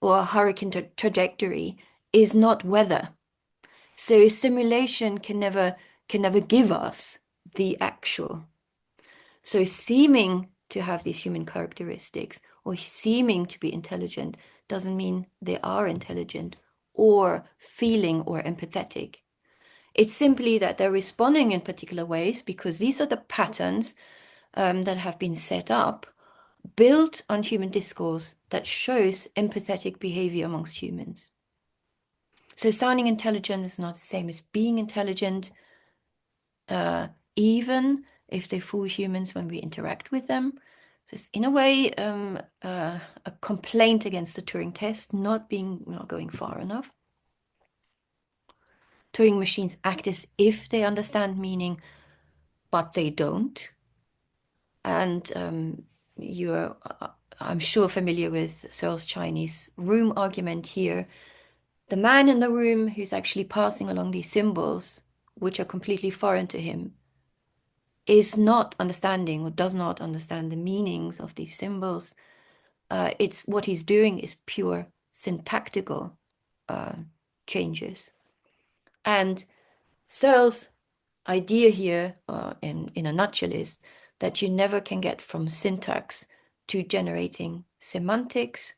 or a hurricane trajectory is not weather. So simulation can never give us the actual. So seeming to have these human characteristics or seeming to be intelligent doesn't mean they are intelligent or feeling or empathetic. It's simply that they're responding in particular ways because these are the patterns that have been set up, built on human discourse that shows empathetic behavior amongst humans. So sounding intelligent is not the same as being intelligent, even if they fool humans when we interact with them. So it's in a way a complaint against the Turing test not going far enough. Turing machines act as if they understand meaning, but they don't. And you're, I'm sure, familiar with Searle's Chinese room argument here. The man in the room who's actually passing along these symbols, which are completely foreign to him, is not understanding or does not understand the meanings of these symbols. It's what he's doing is pure syntactical changes. And Searle's idea here, in a nutshell, is that you never can get from syntax to generating semantics.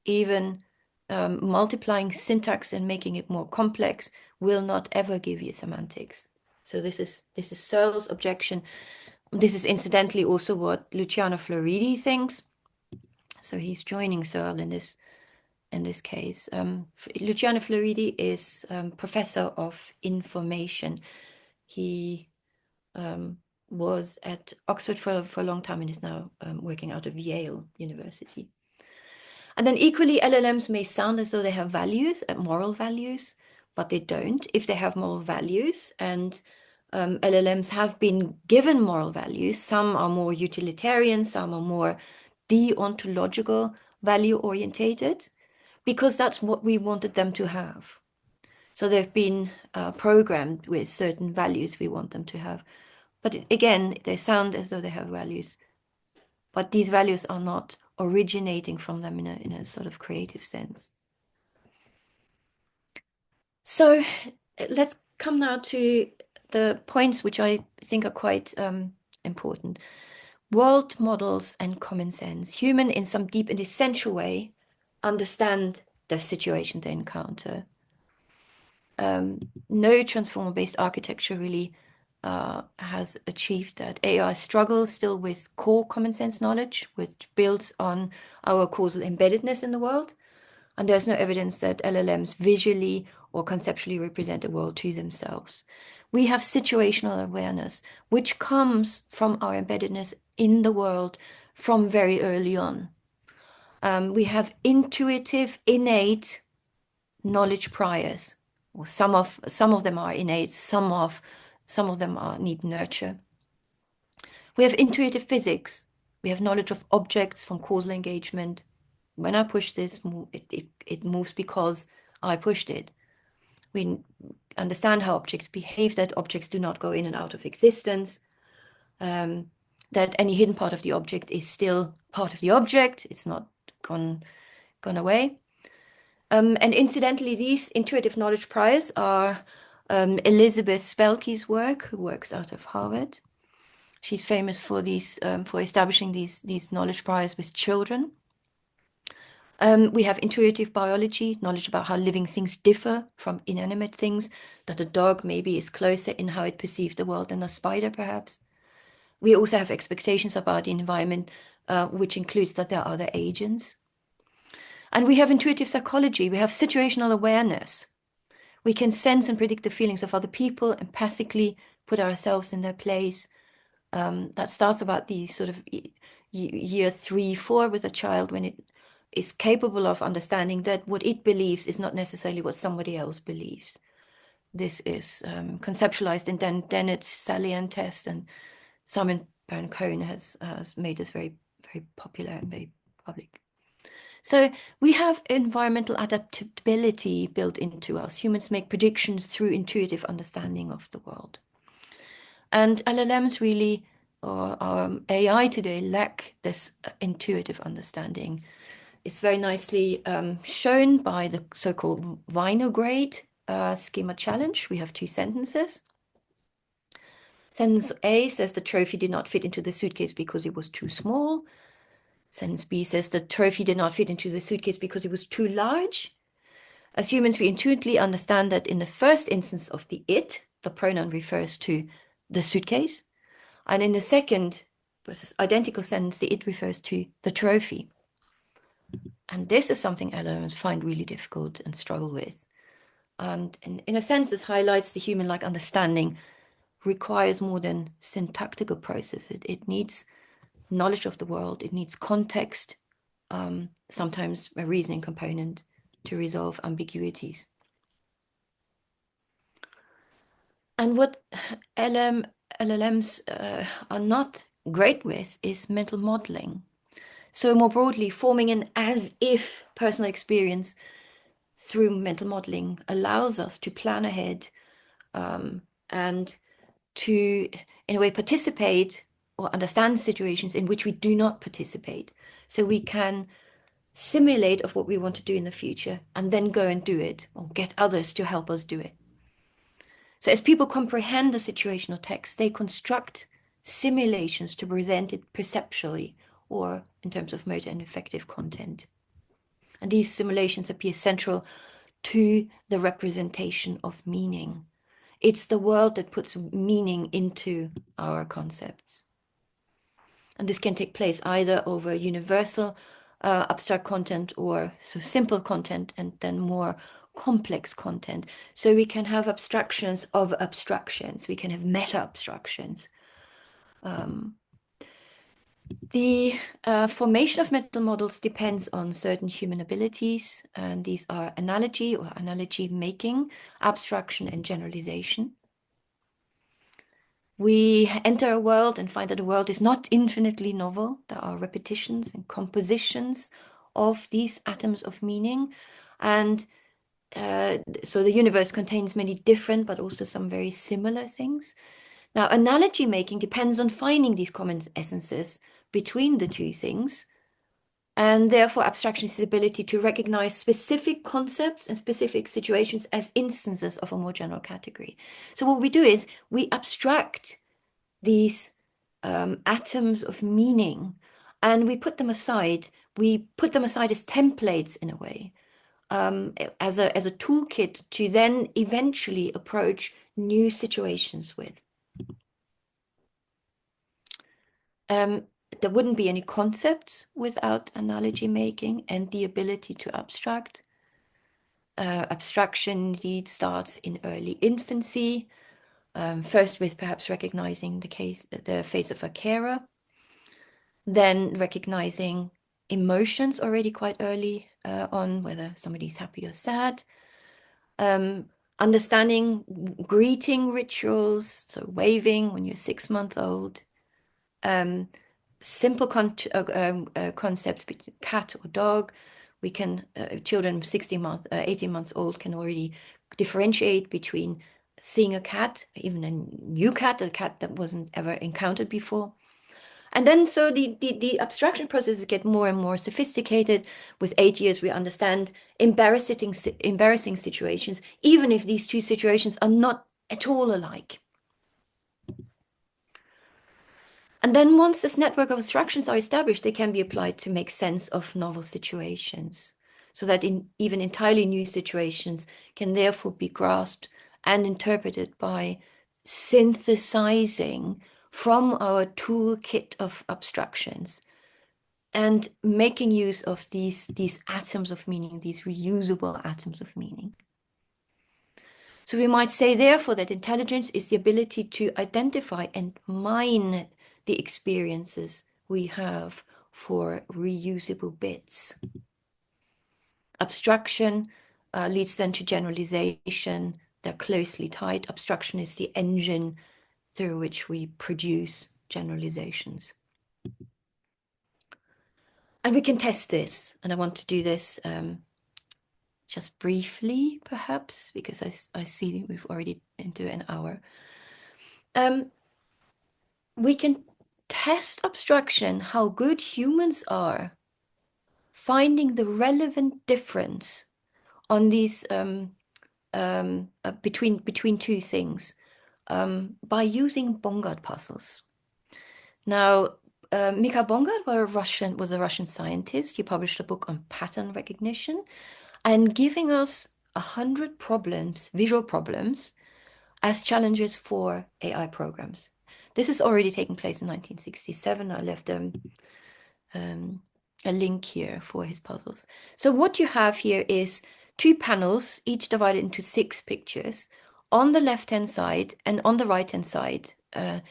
Even multiplying syntax and making it more complex will not ever give you semantics. So this is Searle's objection. This is incidentally also what Luciano Floridi thinks. So he's joining Searle in this case. Luciano Floridi is professor of information. He was at Oxford for a long time and is now working out of Yale University. And then equally, LLMs may sound as though they have values, moral values, but they don't. If they have moral values, and LLMs have been given moral values, some are more utilitarian, some are more deontological, value-orientated, because that's what we wanted them to have. So they've been programmed with certain values we want them to have. But again, they sound as though they have values, but these values are not originating from them in a sort of creative sense. So let's come now to the points which I think are quite important. World models and common sense. Human, in some deep and essential way, understand the situation they encounter. No transformer-based architecture really has achieved that. AI struggles still with core common sense knowledge, which builds on our causal embeddedness in the world. And there's no evidence that LLMs visually or conceptually represent the world to themselves. We have situational awareness, which comes from our embeddedness in the world from very early on. We have intuitive, innate knowledge priors, or some of them are innate, some of them need nurture. We have intuitive physics. We have knowledge of objects from causal engagement. When I push this, it moves because I pushed it. We understand how objects behave, that objects do not go in and out of existence, that any hidden part of the object is still part of the object, it's not gone away. And incidentally, these intuitive knowledge priors are Elizabeth Spelke's work, who works out of Harvard. She's famous for these for establishing these knowledge priors with children. We have intuitive biology, knowledge about how living things differ from inanimate things, that a dog maybe is closer in how it perceives the world than a spider, perhaps. We also have expectations about the environment, which includes that there are other agents. And we have intuitive psychology. We have situational awareness. We can sense and predict the feelings of other people, empathically put ourselves in their place. That starts about the sort of year 3, 4 with a child, when it is capable of understanding that what it believes is not necessarily what somebody else believes. This is conceptualized in Dennett's Salian test, and Simon Baron-Cohen has made this very, very popular and very public. So we have environmental adaptability built into us. Humans make predictions through intuitive understanding of the world. And LLMs really, or AI today, lack this intuitive understanding. It's very nicely shown by the so-called Vinograde schema challenge. We have 2 sentences. Sentence A says the trophy did not fit into the suitcase because it was too small. Sentence B says the trophy did not fit into the suitcase because it was too large. As humans, we intuitively understand that in the first instance of the it, the pronoun refers to the suitcase. And in the second versus identical sentence, the it refers to the trophy. And this is something LLMs find really difficult and struggle with. And in a sense, this highlights the human-like understanding requires more than syntactical process. It needs knowledge of the world. It needs context, sometimes a reasoning component to resolve ambiguities. And what LLMs are not great with is mental modeling. So more broadly, forming an as-if personal experience through mental modeling allows us to plan ahead and to, in a way, participate or understand situations in which we do not participate. So we can simulate of what we want to do in the future and then go and do it, or get others to help us do it. So as people comprehend the situational text, they construct simulations to present it perceptually, or in terms of motor and effective content. And these simulations appear central to the representation of meaning. It's the world that puts meaning into our concepts. And this can take place either over universal abstract content, or so simple content, and then more complex content. So we can have abstractions of abstractions. We can have meta abstractions. The formation of mental models depends on certain human abilities, and these are analogy or analogy making, abstraction, and generalization. We enter a world and find that the world is not infinitely novel. There are repetitions and compositions of these atoms of meaning. And so the universe contains many different, but also some very similar things. Now, analogy making depends on finding these common essences between the two things. And therefore, abstraction is the ability to recognize specific concepts and specific situations as instances of a more general category. So what we do is we abstract these atoms of meaning, and we put them aside. We put them aside as templates in a way, as a toolkit to then eventually approach new situations with. there wouldn't be any concepts without analogy making and the ability to abstract. Abstraction indeed starts in early infancy, first with perhaps recognizing the face of a carer, then recognizing emotions already quite early on, whether somebody's happy or sad, understanding greeting rituals, so waving when you're 6 months old, simple concepts between cat or dog. We can, children 18 months old can already differentiate between seeing a cat, even a new cat, a cat that wasn't ever encountered before. And then so the abstraction processes get more and more sophisticated. With 8 years, we understand embarrassing situations, even if these two situations are not at all alike. And then once this network of abstractions are established, they can be applied to make sense of novel situations, so that even entirely new situations can therefore be grasped and interpreted by synthesizing from our toolkit of abstractions and making use of these atoms of meaning, these reusable atoms of meaning. So we might say, therefore, that intelligence is the ability to identify and mine the experiences we have for reusable bits. Abstraction leads then to generalization. They're closely tied. Abstraction is the engine through which we produce generalizations. And we can test this. And I want to do this just briefly, perhaps, because I see we've already into an hour. We can test abstraction, how good humans are finding the relevant difference on these between two things by using Bongard puzzles. Now, Mikhail Bongard was a Russian scientist. He published a book on pattern recognition and giving us 100 problems, visual problems, as challenges for AI programs. This is already taking place in 1967. I left a link here for his puzzles. So what you have here is 2 panels, each divided into 6 pictures. On the left-hand side and on the right-hand side, the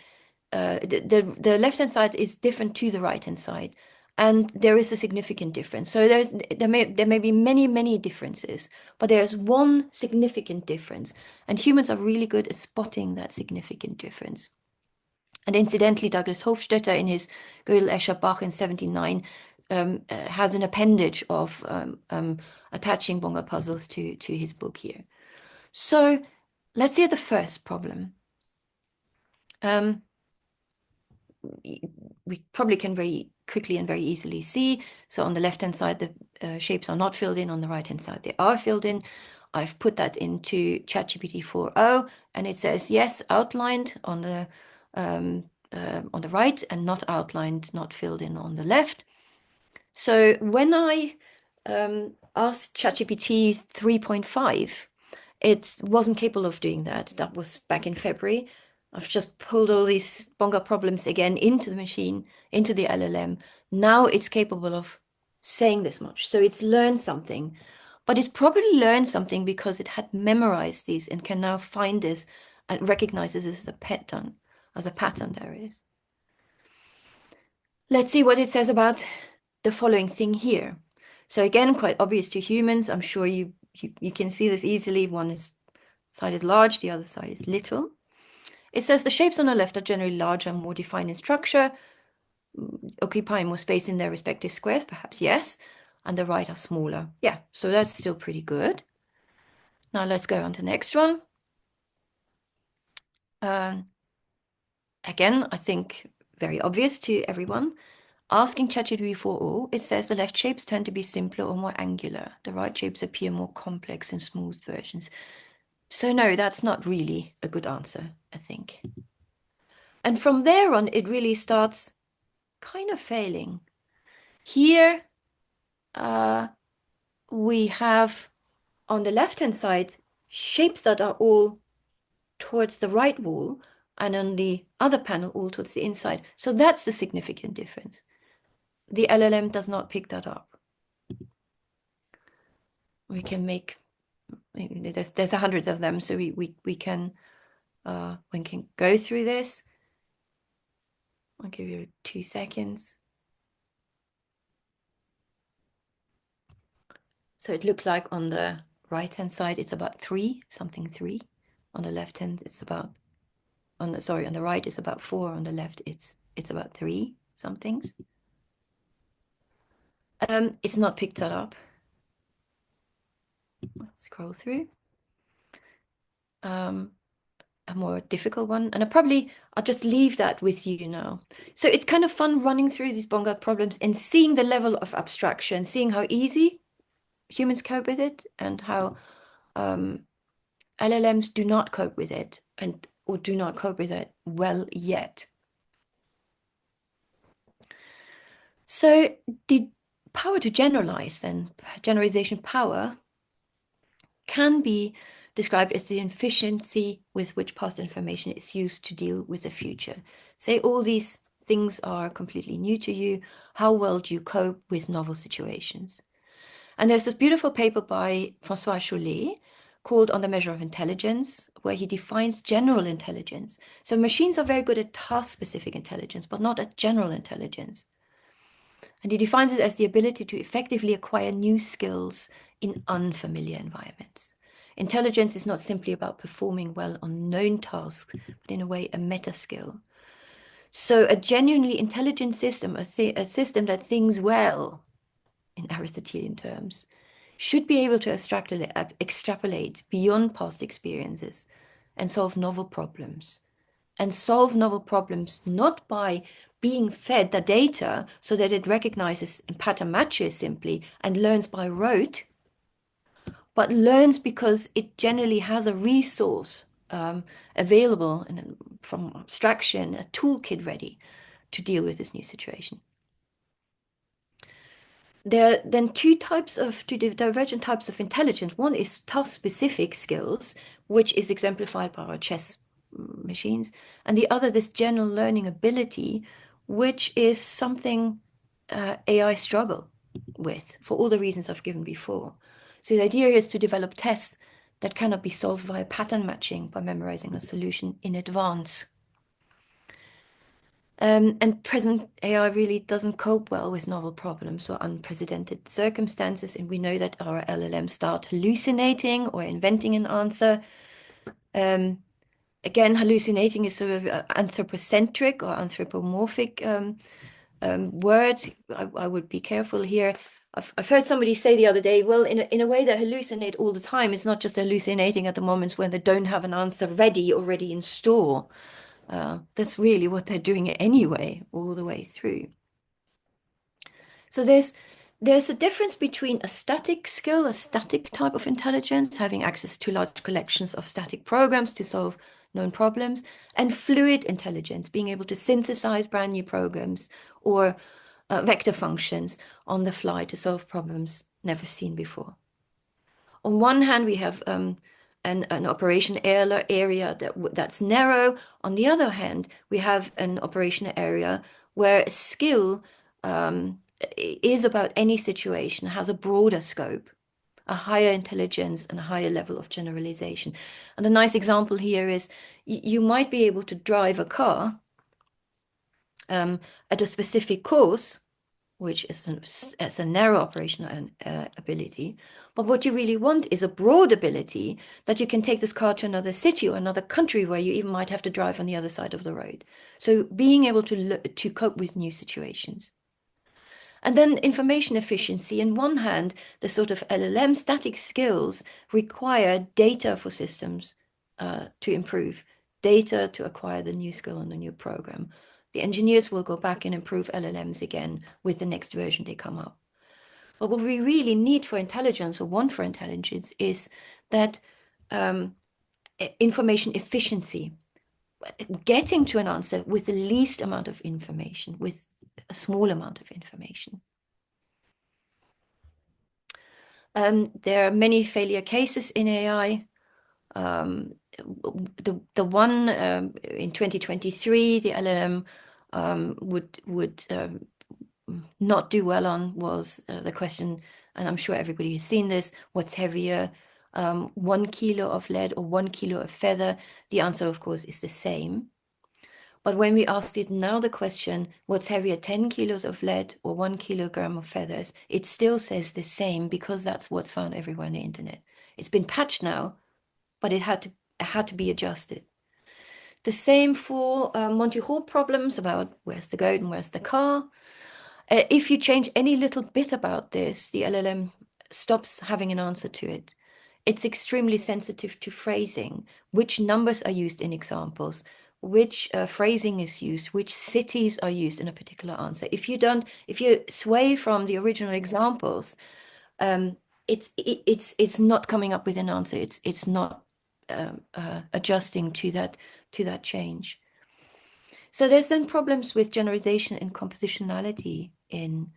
left-hand side is different to the right-hand side, and there is a significant difference. So there may be many differences, but there's one significant difference, and humans are really good at spotting that significant difference. And incidentally, Douglas Hofstetter in his Gödel, Escher, Bach in 79 has an appendage of attaching Bongard puzzles to his book here. So let's see the first problem. We probably can very quickly and very easily see. So on the left-hand side, the shapes are not filled in. On the right-hand side, they are filled in. I've put that into ChatGPT 4.0, and it says, yes, outlined on the right and not outlined, not filled in on the left. So when I asked ChatGPT 3.5, it wasn't capable of doing that. That was back in February. I've just pulled all these Bongard problems again into the machine, into the LLM. Now it's capable of saying this much. So it's learned something, but it's probably learned something because it had memorized these and can now find this and recognizes this as a pattern there is. Let's see what it says about the following thing here. So again, quite obvious to humans. I'm sure you can see this easily. One side is large, the other side is little. It says the shapes on the left are generally larger and more defined in structure, occupying more space in their respective squares, perhaps yes, and the right are smaller. Yeah, so that's still pretty good. Now let's go on to the next one. Again, I think very obvious to everyone. Asking ChatGPT 4.0, it says the left shapes tend to be simpler or more angular. The right shapes appear more complex and smooth versions. So no, that's not really a good answer, I think. And from there on, it really starts kind of failing. Here, we have on the left-hand side shapes that are all towards the right wall, and on the other panel all towards the inside. So that's the significant difference. The LLM does not pick that up. We can make, there's hundreds of them, so we can go through this. I'll give you 2 seconds. So it looks like on the right-hand side, it's about 3, something 3. On the left-hand, it's about, on the right, it's about 4. On the left, it's about 3 somethings. It's not picked that up. Let's scroll through. A more difficult one, and I'll just leave that with you now. So it's kind of fun running through these Bongard problems and seeing the level of abstraction, seeing how easy humans cope with it and how LLMs do not cope with it or do not cope with it well yet. So the power to generalize, then, generalization power, can be described as the efficiency with which past information is used to deal with the future. Say all these things are completely new to you. How well do you cope with novel situations? And there's this beautiful paper by François Chollet called On the Measure of Intelligence, where he defines general intelligence. So machines are very good at task-specific intelligence, but not at general intelligence. And he defines it as the ability to effectively acquire new skills in unfamiliar environments. Intelligence is not simply about performing well on known tasks, but in a way, a meta skill. So a genuinely intelligent system, a system that thinks well, in Aristotelian terms, should be able to extrapolate beyond past experiences and solve novel problems. And solve novel problems not by being fed the data so that it recognizes and pattern matches simply and learns by rote, but learns because it generally has a resource available and from abstraction, a toolkit ready to deal with this new situation. There are then two divergent types of intelligence. One is task-specific skills, which is exemplified by our chess machines, and the other, this general learning ability, which is something AI struggle with for all the reasons I've given before. So the idea is to develop tests that cannot be solved via pattern matching by memorizing a solution in advance. And present AI really doesn't cope well with novel problems or unprecedented circumstances, and we know that our LLMs start hallucinating or inventing an answer. Again, hallucinating is sort of anthropocentric or anthropomorphic words. I would be careful here. I've heard somebody say the other day, well, in a way they hallucinate all the time. It's not just hallucinating at the moments when they don't have an answer ready already in store. That's really what they're doing anyway, all the way through. So there's a difference between a static skill, a static type of intelligence, having access to large collections of static programs to solve known problems, and fluid intelligence, being able to synthesize brand new programs or vector functions on the fly to solve problems never seen before. On one hand, we have an operation area that's narrow. On the other hand, we have an operation area where a skill is about any situation, has a broader scope, a higher intelligence and a higher level of generalization. And a nice example here is you might be able to drive a car at a specific course, which is a narrow operational ability. But what you really want is a broad ability that you can take this car to another city or another country where you even might have to drive on the other side of the road. So being able to cope with new situations. And then information efficiency. On one hand, the sort of LLM static skills require data for systems to improve, data to acquire the new skill and the new program. The engineers will go back and improve LLMs again with the next version they come up. But what we really need for intelligence, or want for intelligence, is that information efficiency, getting to an answer with the least amount of information, with a small amount of information. There are many failure cases in AI. the one in 2023, the LLM would not do well on was the question, and I'm sure everybody has seen this, what's heavier, 1 kilo of lead or 1 kilo of feather? The answer, of course, is the same. But when we asked it now the question, what's heavier, 10 kilos of lead or 1 kilogram of feathers, it still says the same, because that's what's found everywhere on the internet. It's been patched now, but it had to be adjusted. The same for Monty Hall problems about where's the goat and where's the car. If you change any little bit about this, the LLM stops having an answer to it. It's extremely sensitive to phrasing, which numbers are used in examples, which phrasing is used, which cities are used in a particular answer. If you sway from the original examples, it's not coming up with an answer. It's not adjusting to that change. So there's then problems with generalization and compositionality in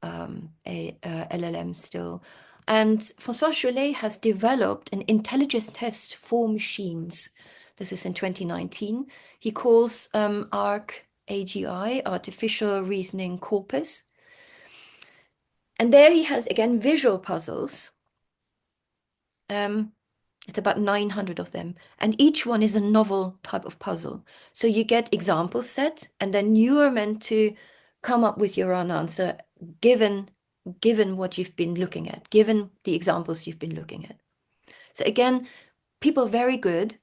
LLM still. And François Chollet has developed an intelligence test for machines. This is in 2019. He calls ARC AGI, Artificial Reasoning Corpus. And there he has, again, visual puzzles. It's about 900 of them. And each one is a novel type of puzzle. So you get example set, and then you are meant to come up with your own answer given what you've been looking at, given the examples you've been looking at. So again, people are very good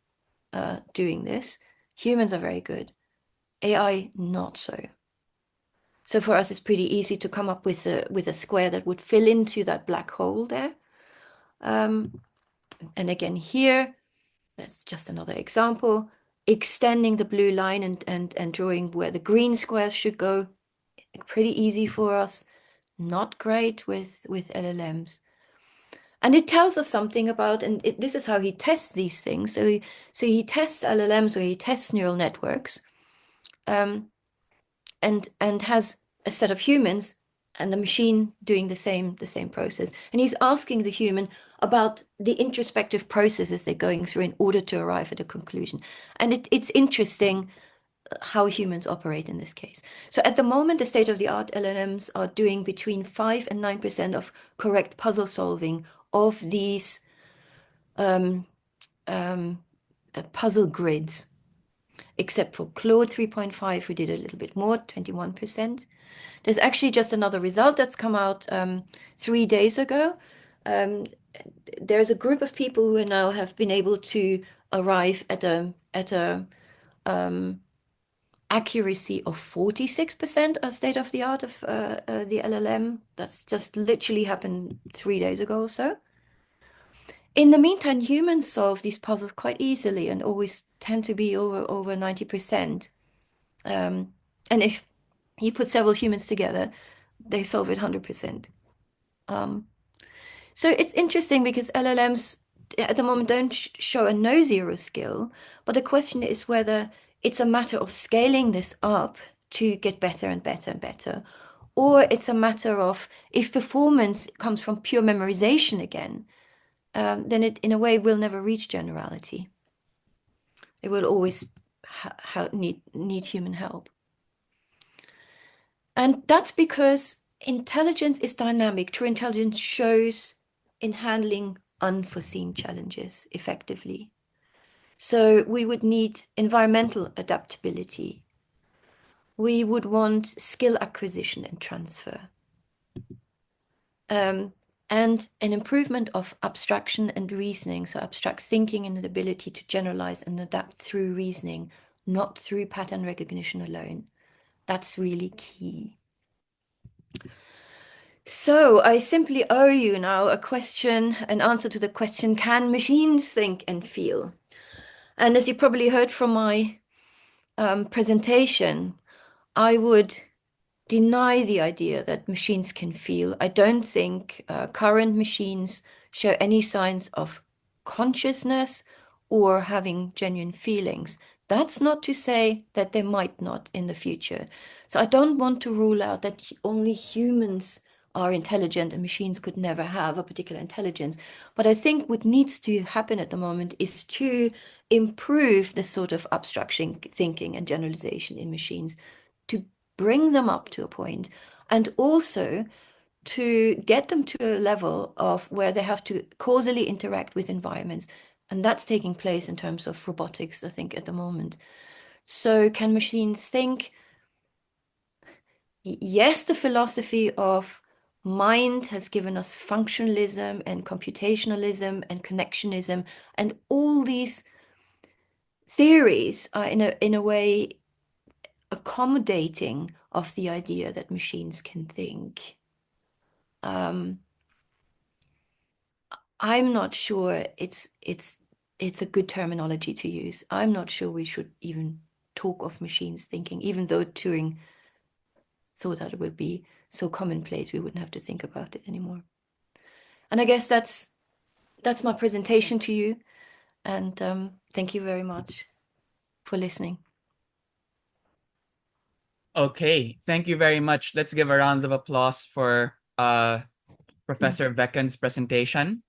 doing this. Humans are very good. AI, not so. So for us, it's pretty easy to come up with a square that would fill into that black hole there. And again, here, that's just another example, extending the blue line and drawing where the green squares should go. Pretty easy for us. Not great with LLMs. And it tells us something about, and this is how he tests these things. So he tests LLMs, or he tests neural networks, and has a set of humans and the machine doing the same process. And he's asking the human about the introspective processes they're going through in order to arrive at a conclusion. And it's interesting how humans operate in this case. So at the moment, the state-of-the-art LLMs are doing between 5 and 9% of correct puzzle solving of these puzzle grids, except for Claude 3.5, who did a little bit more, 21%. There's actually just another result that's come out 3 days ago. There's a group of people who now have been able to arrive at a accuracy of 46% as state of the art of the LLM. That's just literally happened 3 days ago or so. In the meantime, humans solve these puzzles quite easily and always tend to be over 90%. And if you put several humans together, they solve it 100%. So it's interesting because LLMs at the moment don't show a no-zero skill, but the question is whether it's a matter of scaling this up to get better and better and better, or it's a matter of, if performance comes from pure memorization again, then it, in a way, will never reach generality. It will always need human help. And that's because intelligence is dynamic. True intelligence shows in handling unforeseen challenges effectively. So we would need environmental adaptability. We would want skill acquisition and transfer. And an improvement of abstraction and reasoning, so abstract thinking and the ability to generalize and adapt through reasoning, not through pattern recognition alone. That's really key. So I simply owe you now an answer to the question, can machines think and feel? And as you probably heard from my presentation, I would deny the idea that machines can feel. I don't think current machines show any signs of consciousness or having genuine feelings. That's not to say that they might not in the future. So I don't want to rule out that only humans are intelligent and machines could never have a particular intelligence. But I think what needs to happen at the moment is to improve this sort of abstraction thinking and generalization in machines, to bring them up to a point, and also to get them to a level of where they have to causally interact with environments. And that's taking place in terms of robotics, I think, at the moment. So can machines think? Yes, the philosophy of mind has given us functionalism and computationalism and connectionism, and all these theories are in a way accommodating of the idea that machines can think. I'm not sure it's a good terminology to use. I'm not sure we should even talk of machines thinking, even though Turing thought that it would be so commonplace we wouldn't have to think about it anymore. And I guess that's my presentation to you. And thank you very much for listening. Okay, thank you very much. Let's give a round of applause for Professor Weckend's presentation.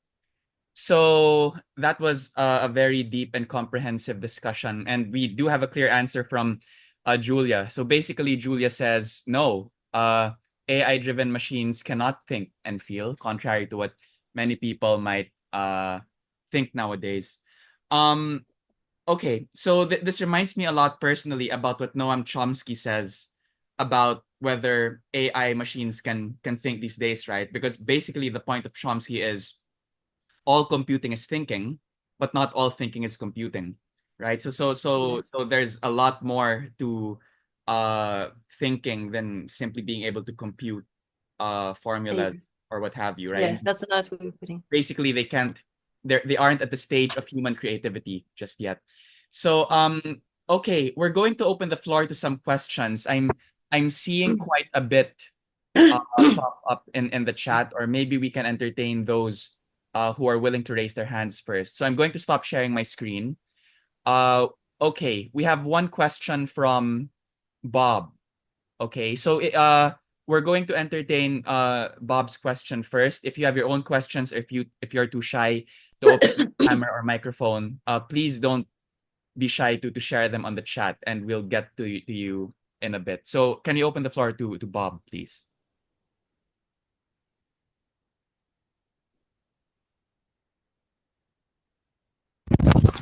So that was a very deep and comprehensive discussion, and we do have a clear answer from Julia. So basically, Julia says no. AI-driven machines cannot think and feel, contrary to what many people might think nowadays. Um, okay, so this reminds me a lot personally about what Noam Chomsky says about whether AI machines can think these days, right? Because basically, the point of Chomsky is all computing is thinking, but not all thinking is computing, right? So there's a lot more to thinking than simply being able to compute formulas or what have you, right? Yes, that's a nice way of putting. Basically, they aren't at the stage of human creativity just yet. So okay, we're going to open the floor to some questions. I'm seeing quite a bit pop up in the chat, or maybe we can entertain those who are willing to raise their hands first. So I'm going to stop sharing my screen. Okay, we have one question from Bob. Okay, so we're going to entertain Bob's question first. If you have your own questions, or if you're too shy to open your camera or microphone, please don't be shy to share them on the chat, and we'll get to you in a bit. So can you open the floor to Bob, please?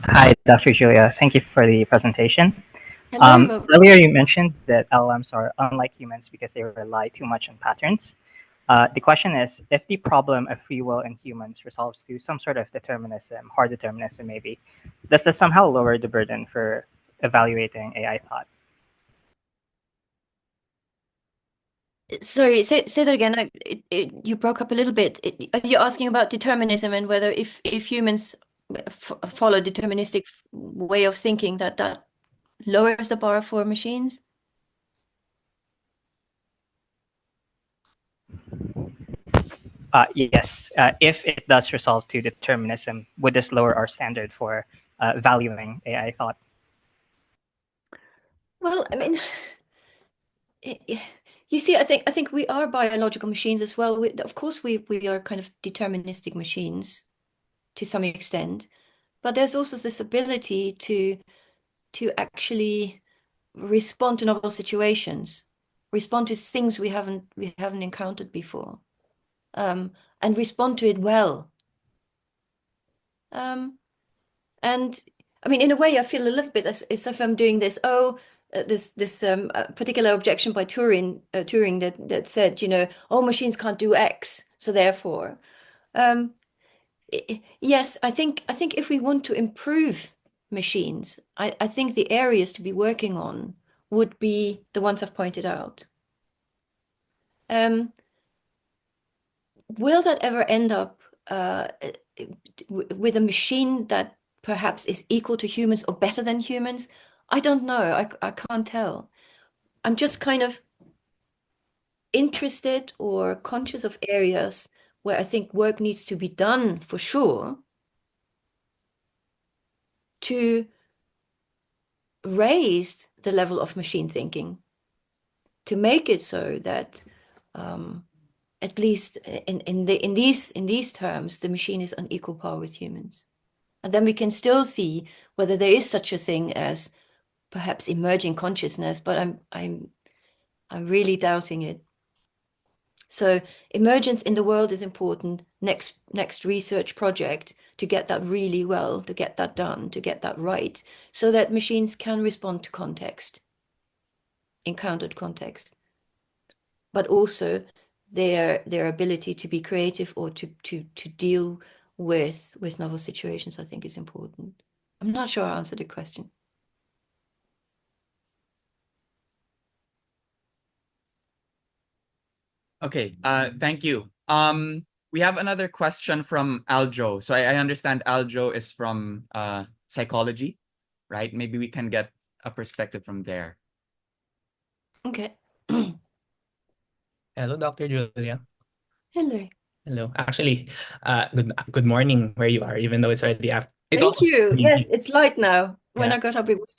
Hi, Dr. Julia. Thank you for the presentation. Hello, Bob. Earlier, you mentioned that LLMs are unlike humans because they rely too much on patterns. The question is, if the problem of free will in humans resolves to some sort of determinism, hard determinism maybe, does this somehow lower the burden for evaluating AI thought? Sorry, say that again. You broke up a little bit. Are you asking about determinism and whether if humans follow deterministic way of thinking that lowers the bar for machines? Yes, if it does resolve to determinism, would this lower our standard for valuing AI thought? Well, I mean, you see, I think we are biological machines as well. Of course, we are kind of deterministic machines to some extent, but there's also this ability to actually respond to novel situations, respond to things we haven't encountered before, and respond to it well. And I mean, in a way, I feel a little bit as if I'm doing this. This particular objection by Turing that said, oh, machines can't do X, so therefore, yes, I think if we want to improve machines, I think the areas to be working on would be the ones I've pointed out. Will that ever end up with a machine that perhaps is equal to humans or better than humans? I don't know. I can't tell. I'm just kind of interested or conscious of areas where I think work needs to be done for sure to raise the level of machine thinking, to make it so that at least in these terms, the machine is on equal par with humans. And then we can still see whether there is such a thing as perhaps emerging consciousness, but I'm really doubting it. So emergence in the world is important. Next research project to get that really well, to get that done, to get that right, so that machines can respond to context, encountered context, but also their ability to be creative or to deal with novel situations, I think is important. I'm not sure I answered the question. Okay, thank you. We have another question from Aljo. So I understand Aljo is from psychology, right? Maybe we can get a perspective from there. Okay. Hello, Dr. Julia. Hello. Hello. Actually, good morning where you are, even though it's already after. It's Thank almost you. evening Yes, it's light now. When Yeah. I got up, it was.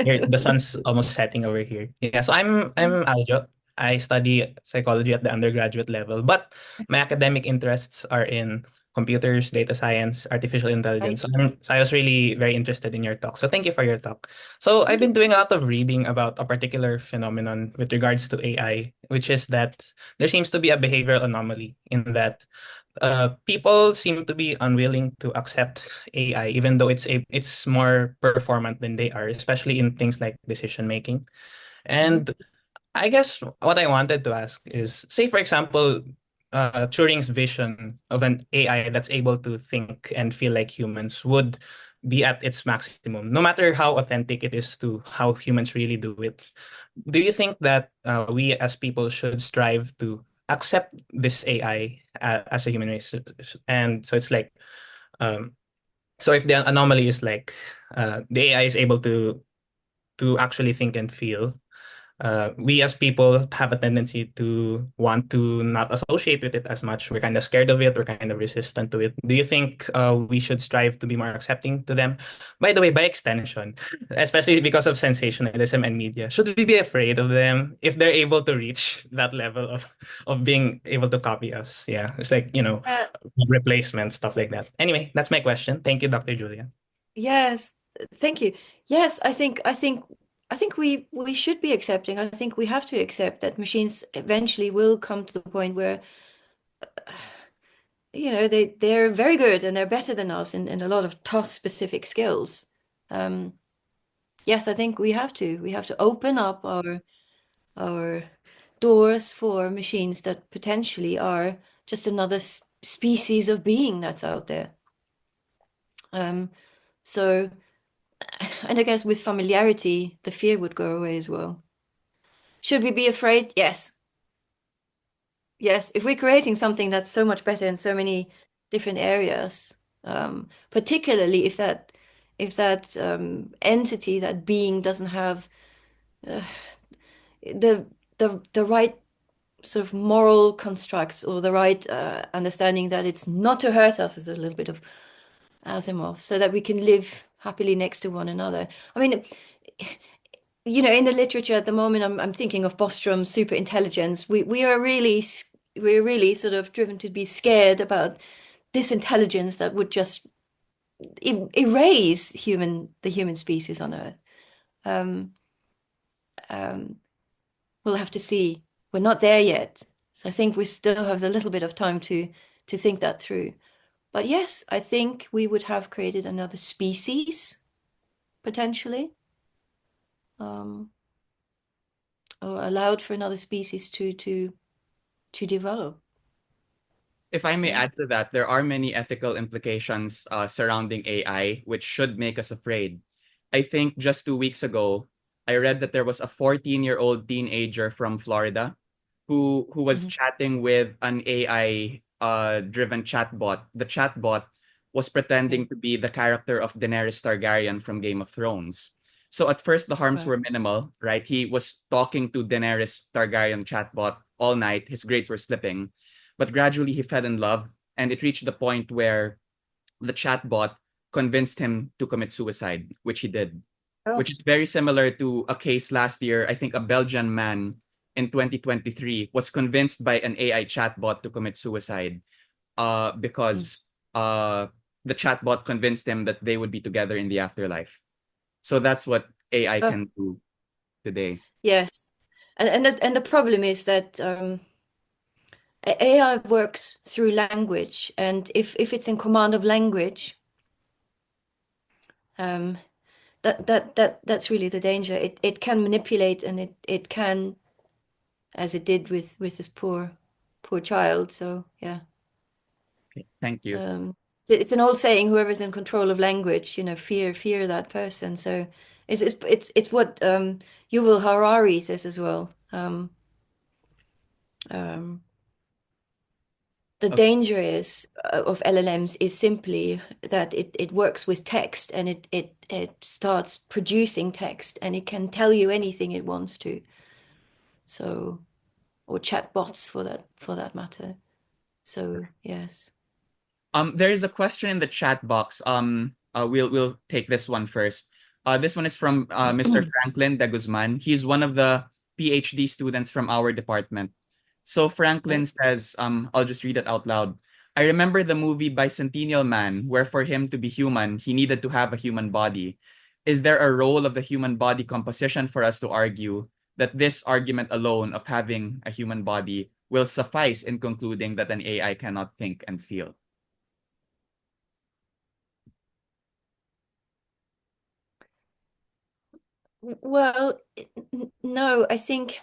Here. The sun's almost setting over here. Yeah. So I'm Aljo. I study psychology at the undergraduate level, but my academic interests are in computers, data science, artificial intelligence. So I was really very interested in your talk. So thank you for your talk. So I've been doing a lot of reading about a particular phenomenon with regards to AI, which is that there seems to be a behavioral anomaly in that people seem to be unwilling to accept AI, even though it's more performant than they are, especially in things like decision making. And I guess what I wanted to ask is, say for example, Turing's vision of an AI that's able to think and feel like humans would be at its maximum, no matter how authentic it is to how humans really do it. Do you think that we as people should strive to accept this AI as a human race? And so it's like, um, so if the anomaly is like the AI is able to actually think and feel, we as people have a tendency to want to not associate with it as much. We're kind of scared of it. We're kind of resistant to it. Do you think we should strive to be more accepting to them? By the way, by extension, especially because of sensationalism and media, should we be afraid of them if they're able to reach that level of being able to copy us? Yeah, it's like, replacement, stuff like that. Anyway, that's my question. Thank you, Dr. Julia. Yes, thank you. Yes, I think we should be accepting. I think we have to accept that machines eventually will come to the point where they're very good and they're better than us in a lot of task specific skills. Yes, I think we have to open up our doors for machines that potentially are just another species of being that's out there. So, and I guess with familiarity, the fear would go away as well. Should we be afraid? Yes. Yes, if we're creating something that's so much better in so many different areas, particularly if that entity, that being doesn't have uh, the right sort of moral constructs or the right understanding that it's not to hurt us, is a little bit of Asimov, so that we can live happily next to one another. I mean, in the literature at the moment, I'm thinking of Bostrom's super intelligence. We're really sort of driven to be scared about this intelligence that would just erase the human species on Earth. Um, um, we'll have to see. We're not there yet, so I think we still have a little bit of time to think that through. But yes, I think we would have created another species potentially, or allowed for another species to develop. If I may Yeah. add to that, there are many ethical implications surrounding AI, which should make us afraid. I think just 2 weeks ago, I read that there was a 14-year-old teenager from Florida who was Mhm. chatting with an AI driven chatbot. The chatbot was Okay. pretending to be the character of Daenerys Targaryen from Game of Thrones. So at first the harms Wow. were minimal, right? He was talking to Daenerys Targaryen chatbot all night. His grades were slipping, but gradually he fell in love, and it reached the point where the chatbot convinced him to commit suicide, which he did, Oh, which is very similar to a case last year. I think a Belgian man in 2023 was convinced by an AI chatbot to commit suicide because the chatbot convinced him that they would be together in the afterlife. So that's what AI can do today. Yes. And the problem is that AI works through language, and if it's in command of language, that's really the danger. It can manipulate, and it can, as it did with this poor child. So yeah. Okay, thank you. It's an old saying, whoever's in control of language, fear that person. So it's what Yuval Harari says as well. The Okay. danger is of LLMs is simply that it works with text, and it starts producing text, and it can tell you anything it wants to. So, or chatbots for that matter. So yes. There is a question in the chat box. We'll take this one first. This one is from Mr. Franklin de Guzman. He's one of the PhD students from our department. So Franklin says, I'll just read it out loud. I remember the movie Bicentennial Man, where for him to be human, he needed to have a human body. Is there a role of the human body composition for us to argue that this argument alone of having a human body will suffice in concluding that an AI cannot think and feel? Well, no, I think,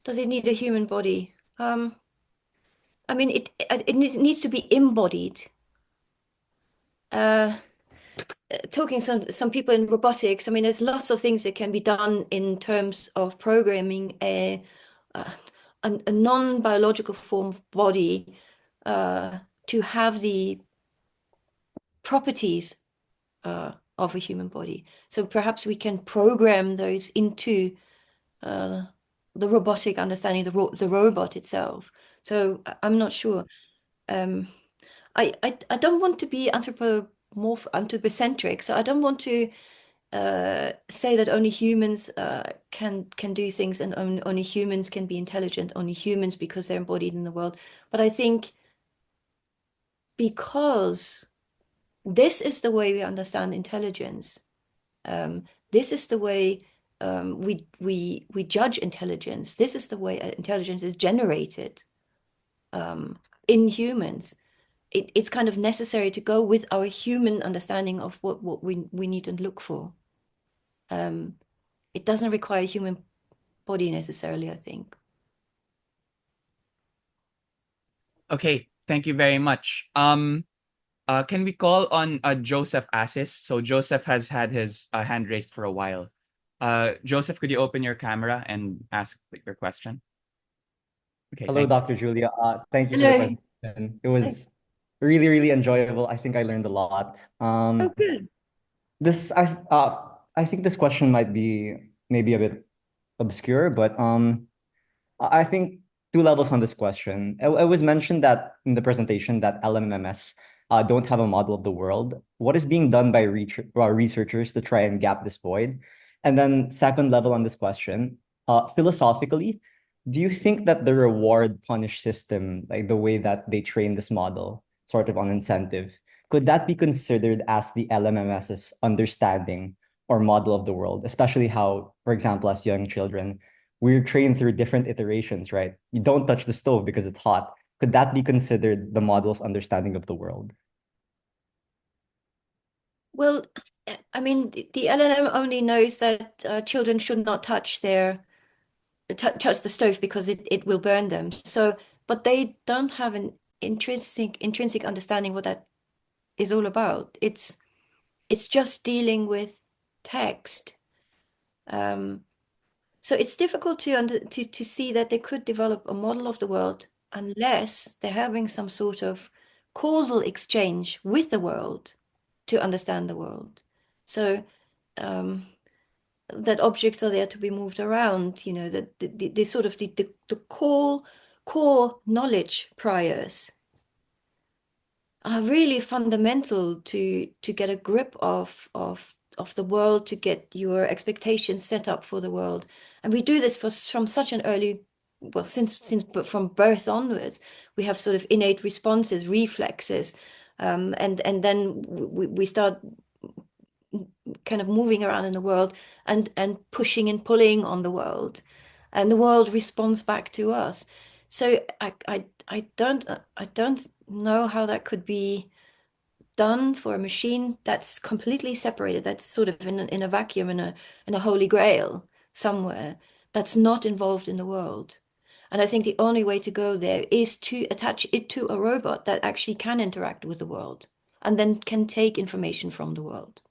does it need a human body? I mean, it needs to be embodied. Talking some people in robotics, I mean, there's lots of things that can be done in terms of programming a non-biological form of body to have the properties of a human body. So perhaps we can program those into the robotic understanding, the robot itself. So I'm not sure. I don't want to be anthropocentric, so I don't want to say that only humans can do things, and only humans can be intelligent, only humans because they're embodied in the world. But I think because this is the way we understand intelligence, this is the way we judge intelligence. This is the way intelligence is generated in humans. It's kind of necessary to go with our human understanding of what we need to look for. It doesn't require a human body necessarily, I think. Okay, thank you very much. Can we call on Joseph Assis? So Joseph has had his hand raised for a while. Joseph, could you open your camera and ask your question? Okay, Hello, thank you. Dr. Julia. Thank you for the Hello. presentation. It was really, really enjoyable. I think I learned a lot. Oh, good. This I think this question might be maybe a bit obscure, but I think two levels on this question. It was mentioned that in the presentation that LMMS don't have a model of the world. What is being done by researchers to try and gap this void? And then second level on this question, philosophically, do you think that the reward punish system, like the way that they train this model, sort of on incentive, could that be considered as the LMMS's understanding or model of the world, especially how, for example, as young children, we're trained through different iterations, right? You don't touch the stove because it's hot. Could that be considered the model's understanding of the world? Well, I mean, the LLM only knows that children should not touch touch the stove because it will burn them. So, but they don't have an intrinsic understanding what that is all about. It's just dealing with text. So it's difficult to see that they could develop a model of the world unless they're having some sort of causal exchange with the world to understand the world. So that objects are there to be moved around, that the sort of the core knowledge priors are really fundamental to get a grip of the world, to get your expectations set up for the world. And we do this from such an early, well, since from birth onwards, we have sort of innate responses, reflexes, and then we start kind of moving around in the world and pushing and pulling on the world, and the world responds back to us. So I don't know how that could be done for a machine that's completely separated, that's sort of in a vacuum, in a holy grail somewhere, that's not involved in the world. And I think the only way to go there is to attach it to a robot that actually can interact with the world and then can take information from the world.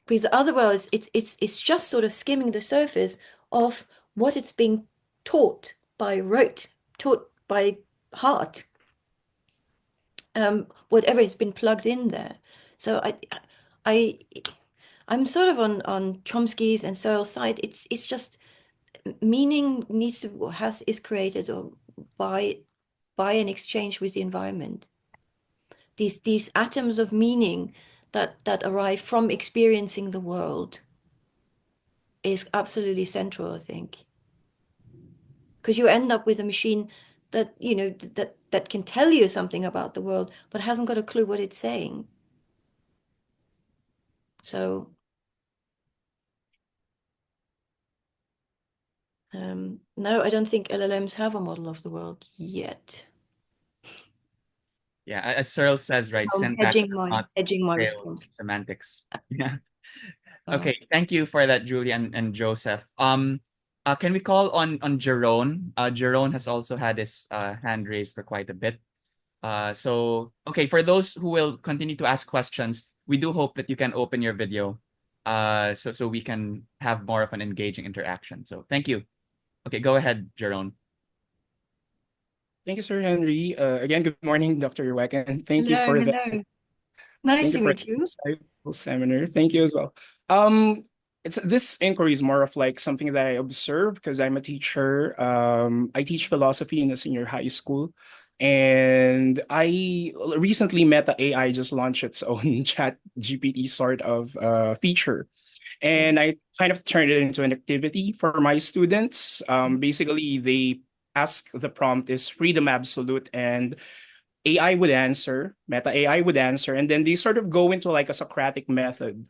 Because otherwise, it's just sort of skimming the surface of what it's being taught by rote, taught by heart, whatever has been plugged in there. So I I'm sort of on Chomsky's and Searle's side. It's just meaning needs to is created or by an exchange with the environment. These atoms of meaning that arrive from experiencing the world is absolutely central, I think. Because you end up with a machine that, that can tell you something about the world, but hasn't got a clue what it's saying. So, no, I don't think LLMs have a model of the world yet. Yeah, as Searle says, right? I'm Syntax hedging is my not real response. semantics. Yeah. Okay, thank you for that, Julie and Joseph. Can we call on Jerome? Jerome has also had his hand raised for quite a bit. So okay, for those who will continue to ask questions, we do hope that you can open your video, so we can have more of an engaging interaction. So thank you. Okay, go ahead, Jerome. Thank you, Sir Henry. Again, good morning, Dr. Weckend. Hello. Nice Thank you to for meet the you. insightful seminar. Thank you as well. It's this inquiry is more of like something that I observe because I'm a teacher. I teach philosophy in a senior high school, and I recently Meta AI just launched its own Chat GPT sort of feature, and I kind of turned it into an activity for my students. Basically, they ask the prompt is freedom absolute, and AI would answer, Meta AI would answer, and then they sort of go into like a Socratic method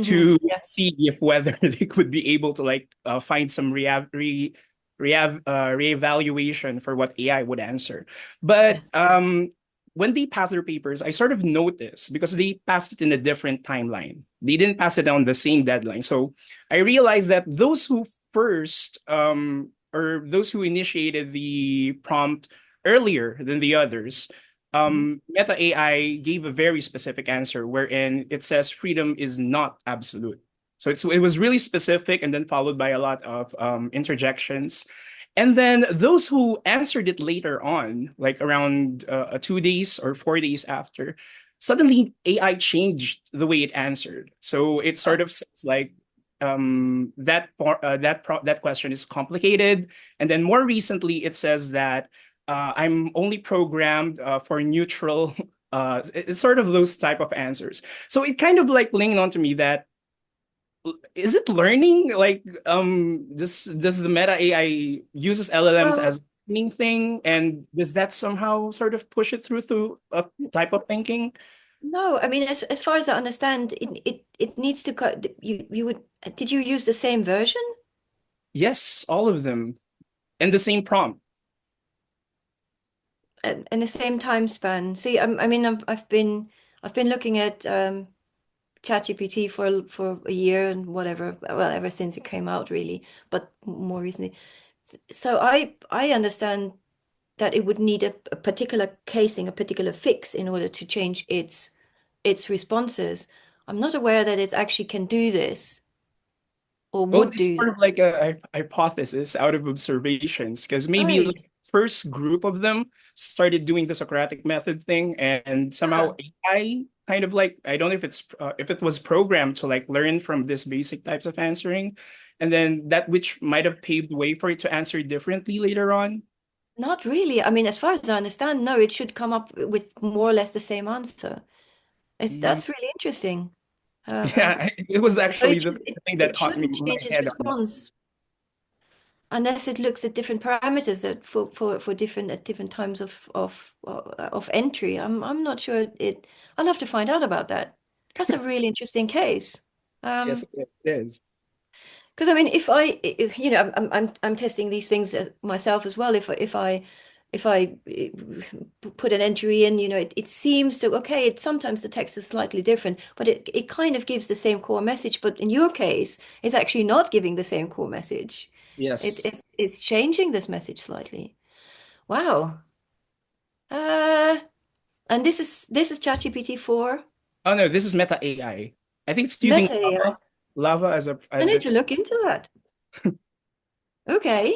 to Yes. see if whether they could be able to like find some reevaluation for what AI would answer. But Yes. when they pass their papers, I sort of noticed because they passed it in a different timeline. They didn't pass it on the same deadline. So I realized that those who first or those who initiated the prompt earlier than the others, Meta AI gave a very specific answer wherein it says freedom is not absolute. So it was really specific and then followed by a lot of interjections. And then those who answered it later on, like around 2 days or 4 days after, suddenly AI changed the way it answered. So it sort of says like that question is complicated, and then more recently it says that I'm only programmed for neutral. It's sort of those type of answers. So it kind of like leaned on to me that is it learning? Like, does the Meta AI uses LLMs Well, as a learning thing, and does that somehow sort of push it through to a type of thinking? no, I mean, as far as I understand, it needs to cut. You would. Did you use the same version? Yes, all of them, and the same prompt. And the same time span. See, I mean, I've been looking at ChatGPT for a year and whatever. Well, ever since it came out, really, but more recently. So I understand that it would need a particular casing, a particular fix in order to change its responses. I'm not aware that it actually can do this or Oh, would it's do sort of that. like a hypothesis out of observations, because maybe Right. like first group of them started doing the Socratic method thing, and somehow AI kind of like I don't know if it was programmed to like learn from this basic types of answering, and then that which might have paved the way for it to answer differently later on. Not really. I mean, as far as I understand, no, it should come up with more or less the same answer. Mm. That's really interesting. Yeah, it was So actually the thing that it caught me shouldn't my change its head on. response unless it looks at different parameters that for different at different times of entry. I'm not sure it. I'll have to find out about that. That's a really interesting case. Yes, it is. Because I mean, you know, I'm testing these things myself as well. If I put an entry in, you know, it seems to okay. It sometimes the text is slightly different, but it kind of gives the same core message. But in your case, it's actually not giving the same core message. Yes. It's changing this message slightly. Wow. Uh, and this is ChatGPT 4 Oh no, this is Meta AI. I think it's using Meta AI. Lava as I as need to its. look into that. Okay.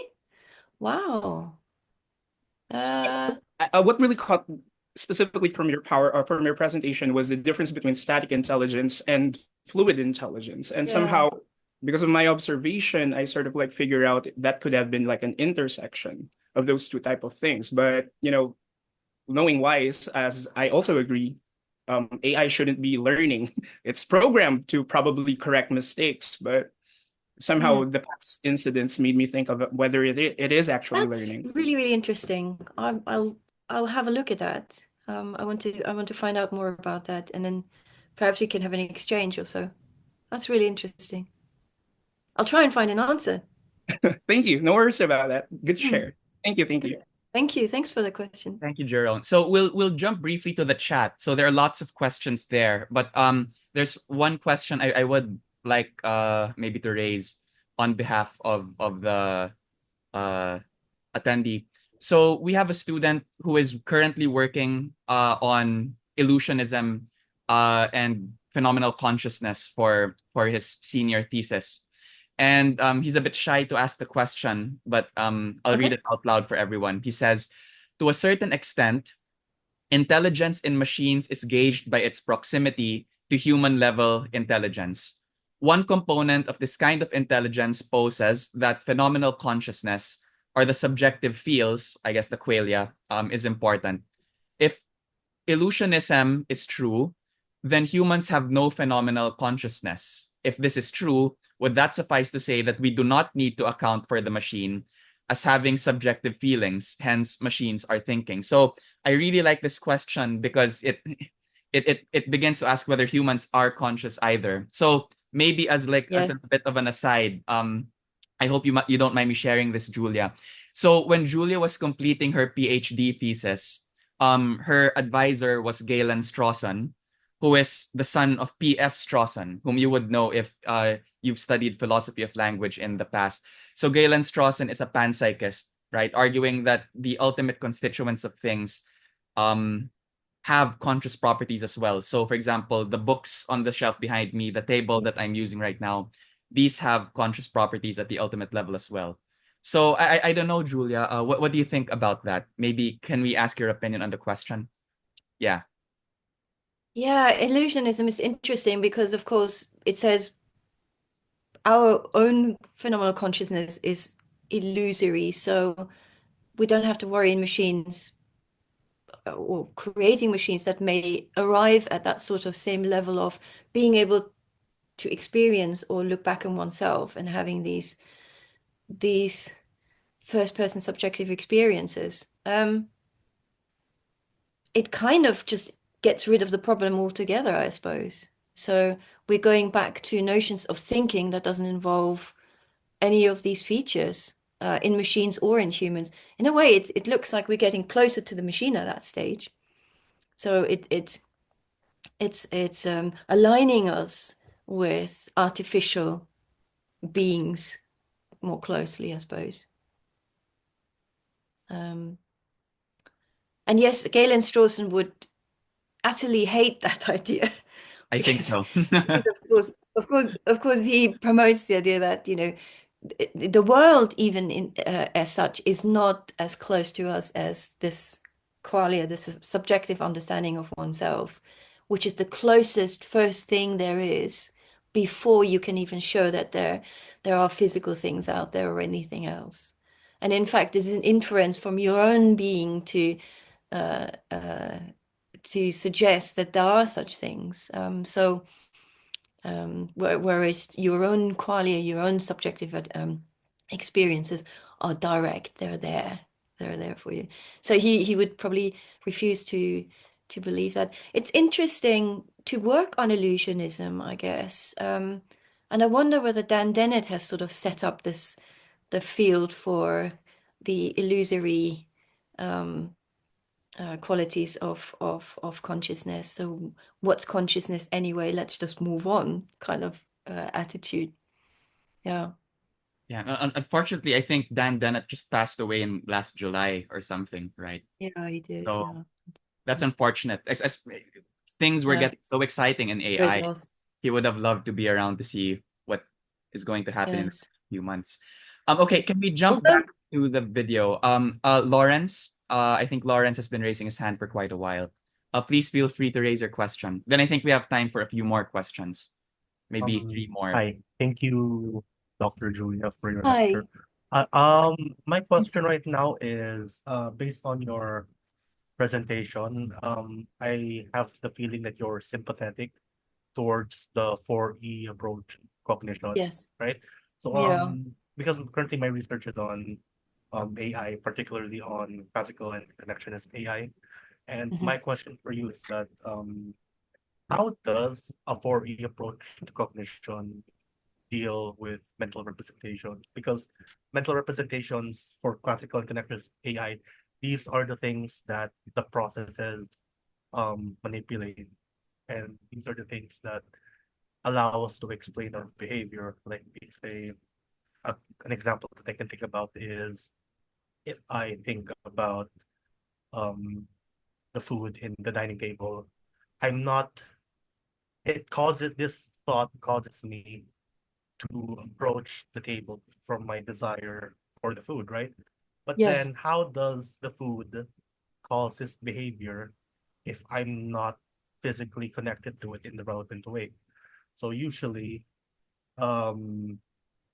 Wow. Uh, What really caught specifically from your power or from your presentation was the difference between static intelligence and fluid intelligence. And yeah. somehow, because of my observation, I sort of like figure out that could have been like an intersection of those two type of things. But knowing wise, as I also agree, AI shouldn't be learning. It's programmed to probably correct mistakes, but somehow Hmm. the past incidents made me think of whether it is actually That's learning. really, really interesting. I'll have a look at that. I want to find out more about that, and then perhaps we can have an exchange or so. That's really interesting. I'll try and find an answer. Thank you. No worries about that. Good Hmm. share. Thank you. Thank you. Thank you. Thanks for the question. Thank you, Jerome. So we'll jump briefly to the chat. So there are lots of questions there, but there's one question I would like maybe to raise on behalf of the uh attendee. So we have a student who is currently working on illusionism and phenomenal consciousness for his senior thesis. And he's a bit shy to ask the question, but I'll read Okay. it out loud for everyone. He says, to a certain extent, intelligence in machines is gauged by its proximity to human level intelligence. One component of this kind of intelligence poses that phenomenal consciousness, or the subjective feels, I guess the qualia, is important. If illusionism is true, then humans have no phenomenal consciousness. If this is true, would that suffice to say that we do not need to account for the machine as having subjective feelings, hence machines are thinking? So I really like this question because it begins to ask whether humans are conscious either. So maybe as Yeah. a bit of an aside, I hope you don't mind me sharing this, Julia. So when Julia was completing her PhD thesis, her advisor was Galen Strawson, who is the son of P.F. Strawson, whom you would know if you've studied philosophy of language in the past. So Galen Strawson is a panpsychist, right, arguing that the ultimate constituents of things um, have conscious properties as well. So, for example, the books on the shelf behind me, the table that I'm using right now, these have conscious properties at the ultimate level as well. So, I don't know, Julia. What do you think about that? Maybe can we ask your opinion on the question? Yeah. Yeah, illusionism is interesting because, of course, it says our own phenomenal consciousness is illusory, so we don't have to worry in machines or creating machines that may arrive at that sort of same level of being able to experience or look back on oneself and having these first person subjective experiences. It kind of just gets rid of the problem altogether, I suppose. So we're going back to notions of thinking that doesn't involve any of these features in machines or in humans. In a way, it looks like we're getting closer to the machine at that stage. So it's aligning us with artificial beings more closely, I suppose. Um, and yes, Galen Strawson would utterly hate that idea I think because, so. because of course, he promotes the idea that the world, even as such, is not as close to us as this qualia, this subjective understanding of oneself, which is the closest first thing there is before you can even show that there are physical things out there or anything else. And in fact, this is an inference from your own being uh, uh, to suggest that there are such things. So Whereas your own qualia, your own subjective experiences are direct. They're there. They're there for you. So he would probably refuse to believe that. It's interesting to work on illusionism, I guess. And I wonder whether Dan Dennett has sort of set up the field for the illusory qualities of consciousness. So what's consciousness anyway? Let's just move on kind of attitude. Yeah. Yeah. Unfortunately, I think Dan Dennett just passed away in last July or something, right? Yeah, he did. So Yeah. that's unfortunate. As things were Yeah. getting so exciting in Great AI, loss. he would have loved to be around to see what is going to happen in the Yes. next few months. Okay, Yes. can we jump Although, back to the video? Lawrence, I think Lawrence has been raising his hand for quite a while. Please feel free to raise your question. Then I think we have time for a few more questions, maybe three more. Hi. Thank you, Dr. Julia, for your hi. lecture. My question right now is based on your presentation. I have the feeling that you're sympathetic towards the 4E approach cognition, Yes. right? So Yeah. because currently my research is on AI, particularly on classical and connectionist AI. And Mhm. my question for you is that how does a 4E approach to cognition deal with mental representations? Because mental representations for classical and connected AI, these are the things that the processes manipulate. And these are the things that allow us to explain our behavior. Like we say, an example that I can think about is if I think about um, the food in the dining table, I'm not, it causes, this thought causes me to approach the table from my desire for the food, right? But then Yes. how does the food cause this behavior if I'm not physically connected to it in the relevant way? So usually, um,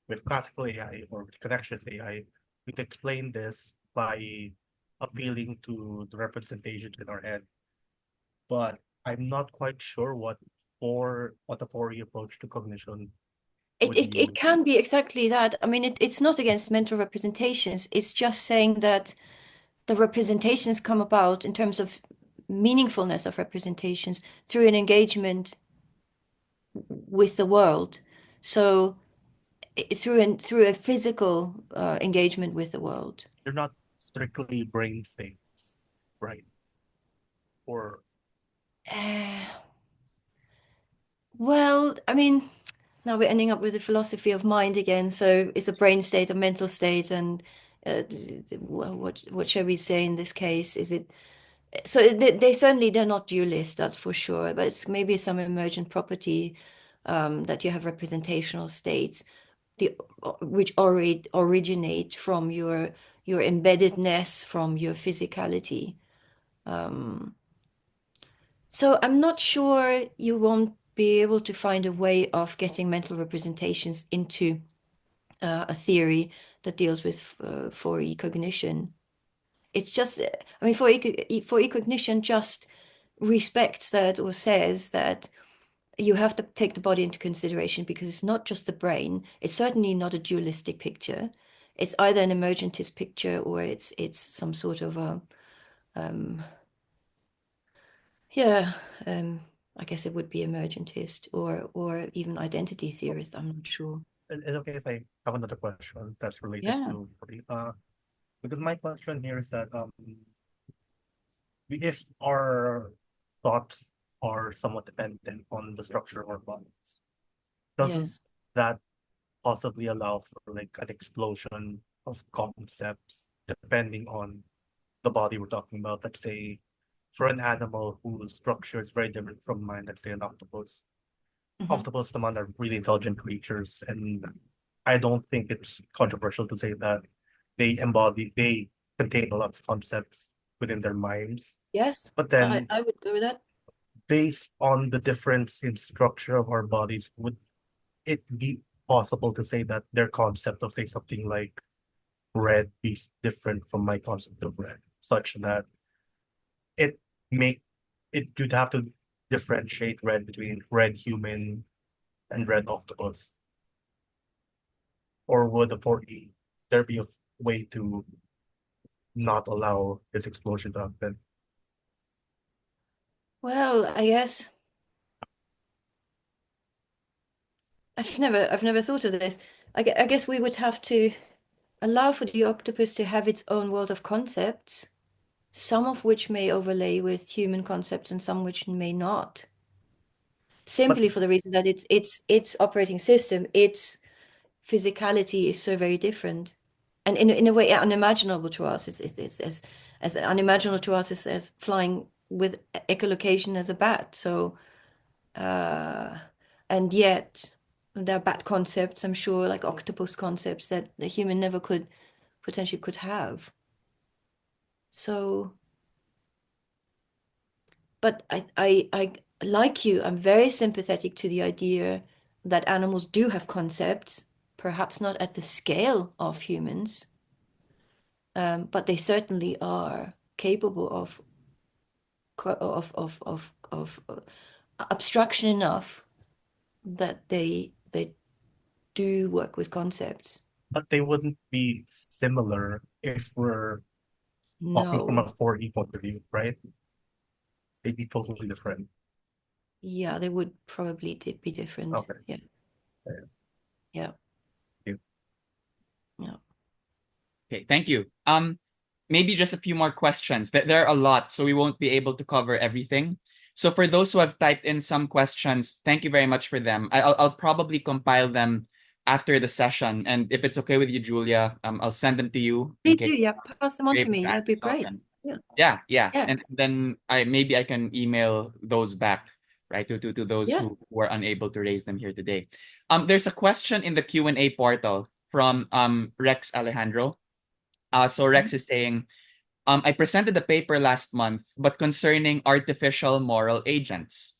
with classical AI or with connections AI, we can explain this by appealing to the representations in our head. But I'm not quite sure what the Fourier approach to cognition It, would it, it use. can be exactly that. I mean, it's not against mental representations. It's just saying that the representations come about in terms of meaningfulness of representations through an engagement with the world. So through a physical engagement with the world. They're not strictly brain states, right? Or Uh, well, I mean, now we're ending up with the philosophy of mind again. So it's a brain state, a mental state, and well, what shall we say in this case? Is it so? They certainly they're not dualist, that's for sure. But it's maybe some emergent property that you have representational states, the which originate from your embeddedness, from your physicality. So I'm not sure you won't be able to find a way of getting mental representations into a theory that deals with 4E cognition. It's just, I mean, 4E cognition just respects that or says that you have to take the body into consideration because it's not just the brain. It's certainly not a dualistic picture. It's either an emergentist picture or it's some sort of a um, yeah, I guess it would be emergentist or even identity theorist. I'm not sure. it's okay if I have another question that's related Yeah. to because my question here is that if our thoughts are somewhat dependent on the structure of our bodies, doesn't Yes. that possibly allow for like an explosion of concepts depending on the body we're talking about? Let's say for an animal whose structure is very different from mine, let's say an octopus. Mhm. Octopus, the man, are really intelligent creatures, and I don't think it's controversial to say that they contain a lot of concepts within their minds. Yes, But then, I would go with that. based on the difference in structure of our bodies, would it be possible to say that their concept of, say, something like red is different from my concept of red, such that it make it you'd have to differentiate red between red human and red octopus? Or would the 4E there be a way to not allow this explosion to happen? Well, I guess I've never thought of this. I guess we would have to allow for the octopus to have its own world of concepts, some of which may overlay with human concepts and some which may not. Simply for the reason that its operating system, its physicality is so very different, and in a way unimaginable to us. It's as unimaginable to us as flying with echolocation as a bat. So, and yet there are bat concepts, I'm sure, like octopus concepts that the human never could potentially could have. So, but I like you, I'm very sympathetic to the idea that animals do have concepts, perhaps not at the scale of humans, but they certainly are capable of abstraction enough that they do work with concepts. But they wouldn't be similar if we're talking from a No, 4E point of view, right? They'd be totally different. yeah, they would probably be different. Okay. Yeah, Yeah. yeah, Thank you. yeah. Okay, thank you. Maybe just a few more questions. There are a lot, so we won't be able to cover everything. So for those who have typed in some questions, thank you very much for them. I'll probably compile them after the session, and if it's okay with you, Julia, I'll send them to you in Please case do, yeah, pass them on you're to able me. to That'd be access them. great. And Yeah, yeah, yeah, and then I can email those back, right, to those yeah. who were unable to raise them here today. There's a question in the Q&A portal from Rex Alejandro. So Rex is saying, I presented a paper last month, but concerning artificial moral agents.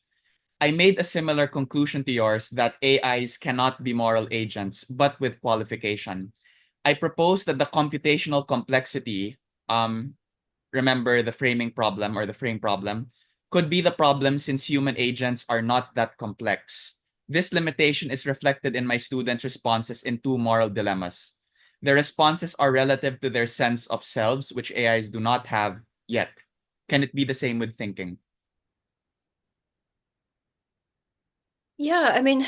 I made a similar conclusion to yours that AIs cannot be moral agents, but with qualification. I propose that the computational complexity, remember the framing problem or the frame problem, could be the problem since human agents are not that complex. This limitation is reflected in my students' responses in two moral dilemmas. Their responses are relative to their sense of selves, which AIs do not have yet. Can it be the same with thinking? Yeah, I mean,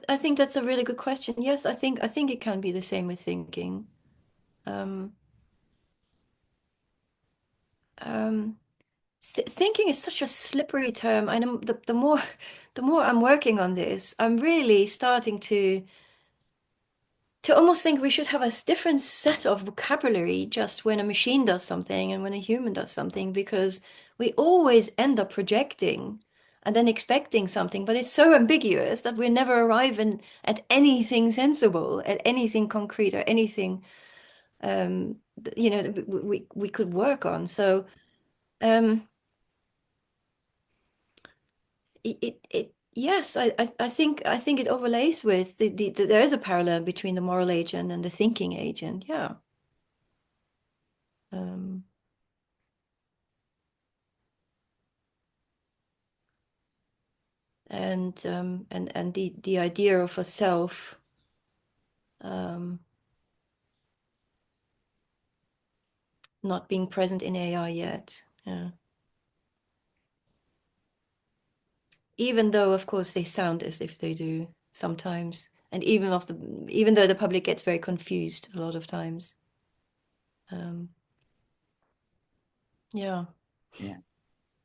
I think that's a really good question. Yes, I think it can be the same with thinking. Um, thinking is such a slippery term. I know the more the more I'm working on this, I'm really starting to almost think we should have a different set of vocabulary just when a machine does something and when a human does something, because we always end up projecting and then expecting something, but it's so ambiguous that we never arrive at anything sensible, at anything concrete or anything that we could work on. So um, yes, I think it overlays with there is a parallel between the moral agent and the thinking agent. Yeah. Um, and the idea of a self not being present in AI yet. Yeah. Even though, of course, they sound as if they do sometimes, and even though the public gets very confused a lot of times. Yeah. Yeah,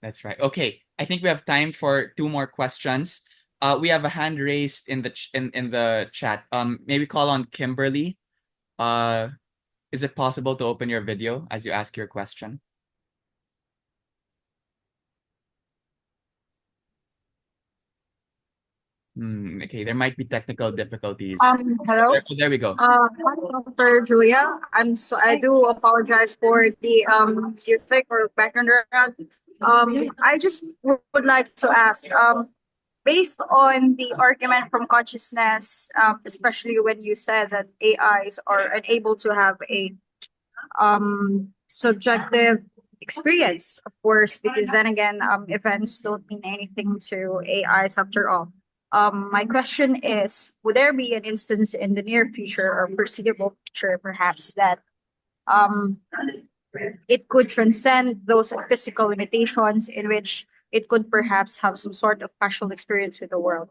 that's right. Okay, I think we have time for two more questions. We have a hand raised in the in the chat. Maybe call on Kimberly. Uh, is it possible to open your video as you ask your question? Okay, there might be technical difficulties. Hello. There we go. Hi, Dr. Julia. I do apologize for the music or background. I just would like to ask, based on the argument from consciousness, especially when you said that AIs are unable to have a subjective experience, of course, because then again, events don't mean anything to AIs after all. My question is, would there be an instance in the near future or foreseeable future, perhaps, that um, it could transcend those physical limitations in which it could perhaps have some sort of casual experience with the world?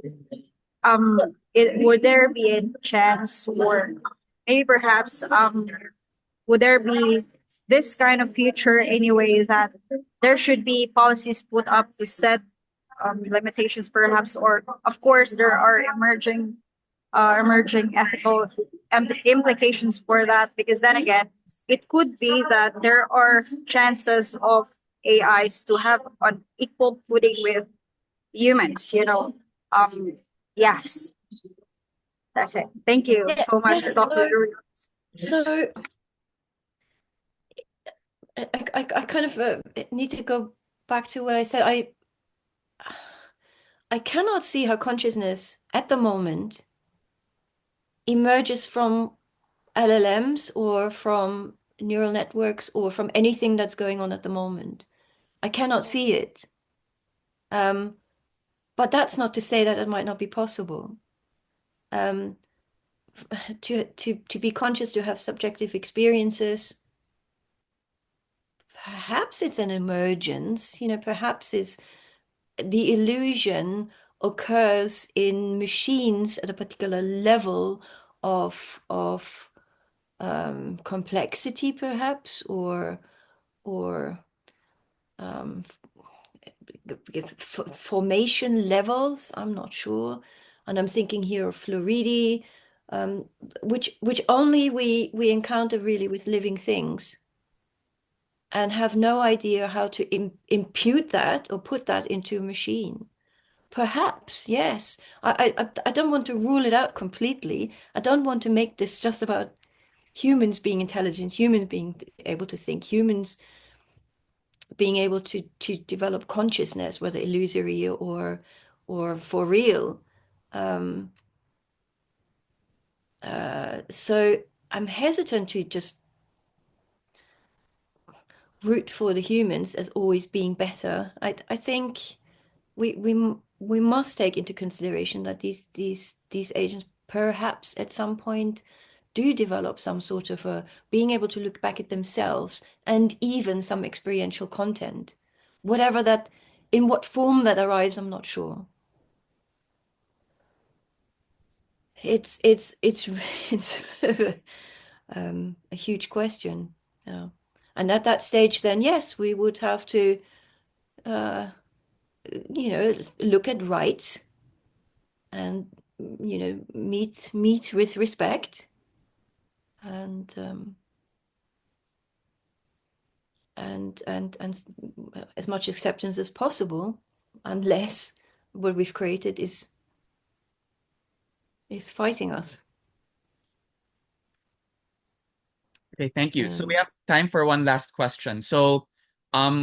Would there be a chance, or maybe perhaps would there be this kind of future anyway, that there should be policies put up to set limitations perhaps, or of course there are emerging ethical implications for that, because then again it could be that there are chances of AIs to have an equal footing with humans, yes, that's it. Thank you Yeah, so much, yes. Dr. Drew. So I kind of need to go back to what I said. I cannot see how consciousness at the moment emerges from LLMs or from neural networks or from anything that's going on at the moment. I cannot see it. But that's not to say that it might not be possible. To be conscious, to have subjective experiences, perhaps it's an emergence, perhaps it's the illusion occurs in machines at a particular level of complexity, perhaps, or formation levels. I'm not sure, and I'm thinking here of Floridi, which only we encounter really with living things, and have no idea how to impute that or put that into a machine. Perhaps, yes. I don't want to rule it out completely. I don't want to make this just about humans being intelligent, humans being able to think, humans being able to develop consciousness, whether illusory or for real. So I'm hesitant to just root for the humans as always being better. I think we must take into consideration that these agents perhaps at some point do develop some sort of a being able to look back at themselves and even some experiential content, whatever that, in what form that arrives, I'm not sure. It's it's a huge question. Yeah. And at that stage, then yes, we would have to look at rights and meet with respect and and as much acceptance as possible, unless what we've created is fighting us. Okay, thank you. So we have time for one last question. So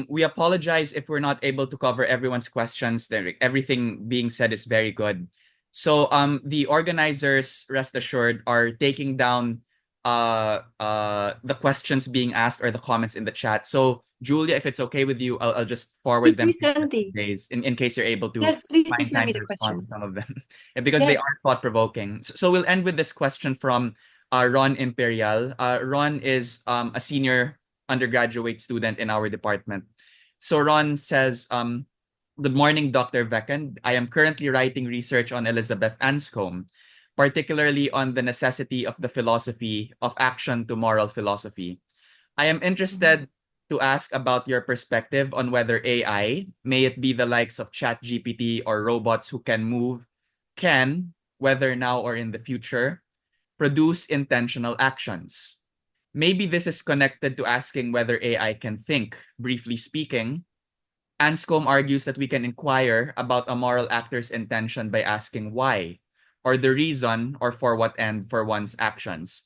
we apologize if we're not able to cover everyone's questions. Everything being said is very good. So the organizers, rest assured, are taking down the questions being asked or the comments in the chat. So Julia, if it's okay with you, I'll just forward them Please send days in case you're able to yes, please do find send time me to the respond to questions. some of them. Because they Yes. are thought-provoking. So we'll end with this question from Ron Imperial. Ron is a senior undergraduate student in our department. So Ron says, good morning, Dr. Weckend. I am currently writing research on Elizabeth Anscombe, particularly on the necessity of the philosophy of action to moral philosophy. I am interested to ask about your perspective on whether AI, may it be the likes of ChatGPT or robots who can move, can, whether now or in the future, produce intentional actions. Maybe this is connected to asking whether AI can think. Briefly speaking, Anscombe argues that we can inquire about a moral actor's intention by asking why, or the reason or for what end for one's actions.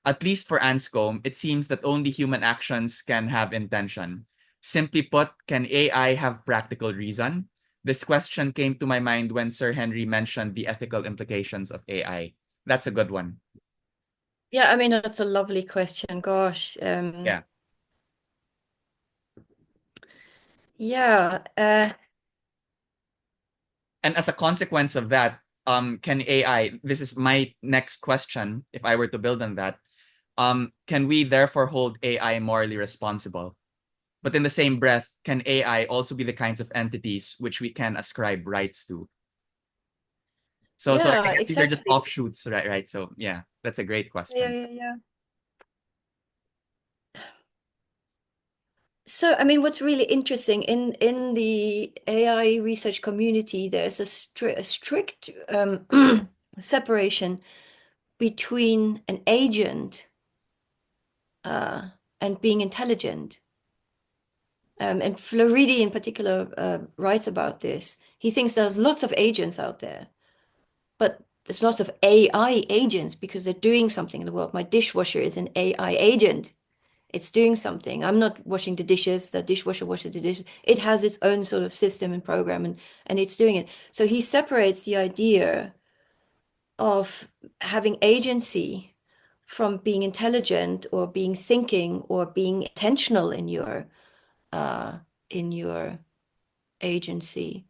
At least for Anscombe, it seems that only human actions can have intention. Simply put, can AI have practical reason? This question came to my mind when Sir Henry mentioned the ethical implications of AI. That's a good one. Yeah, I mean, that's a lovely question. Gosh. Yeah. Yeah. And as a consequence of that, can AI, this is my next question, if I were to build on that, can we therefore hold AI morally responsible? But in the same breath, can AI also be the kinds of entities which we can ascribe rights to? So I Yeah, guess these are just exactly. offshoots, right? Right. So yeah, that's a great Yeah, question. yeah, yeah. So, I mean, what's really interesting in the AI research community, there's a strict separation between an agent and being intelligent. And Floridi in particular writes about this. He thinks there's lots of agents out there, but there's lots of AI agents because they're doing something in the world. My dishwasher is an AI agent. It's doing something. I'm not washing the dishes. The dishwasher washes the dishes. It has its own sort of system and program, and it's doing it. So he separates the idea of having agency from being intelligent or being thinking or being intentional in your agency.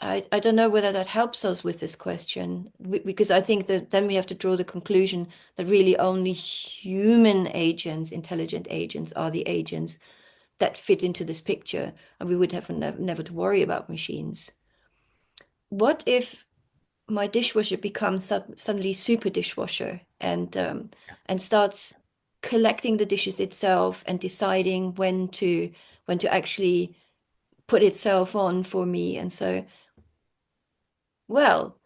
I don't know whether that helps us with this question because I think that then we have to draw the conclusion that really only human agents, intelligent agents, are the agents that fit into this picture, and we would have never to worry about machines. What if my dishwasher becomes suddenly super dishwasher and starts collecting the dishes itself and deciding when to actually put itself on for me, and so well,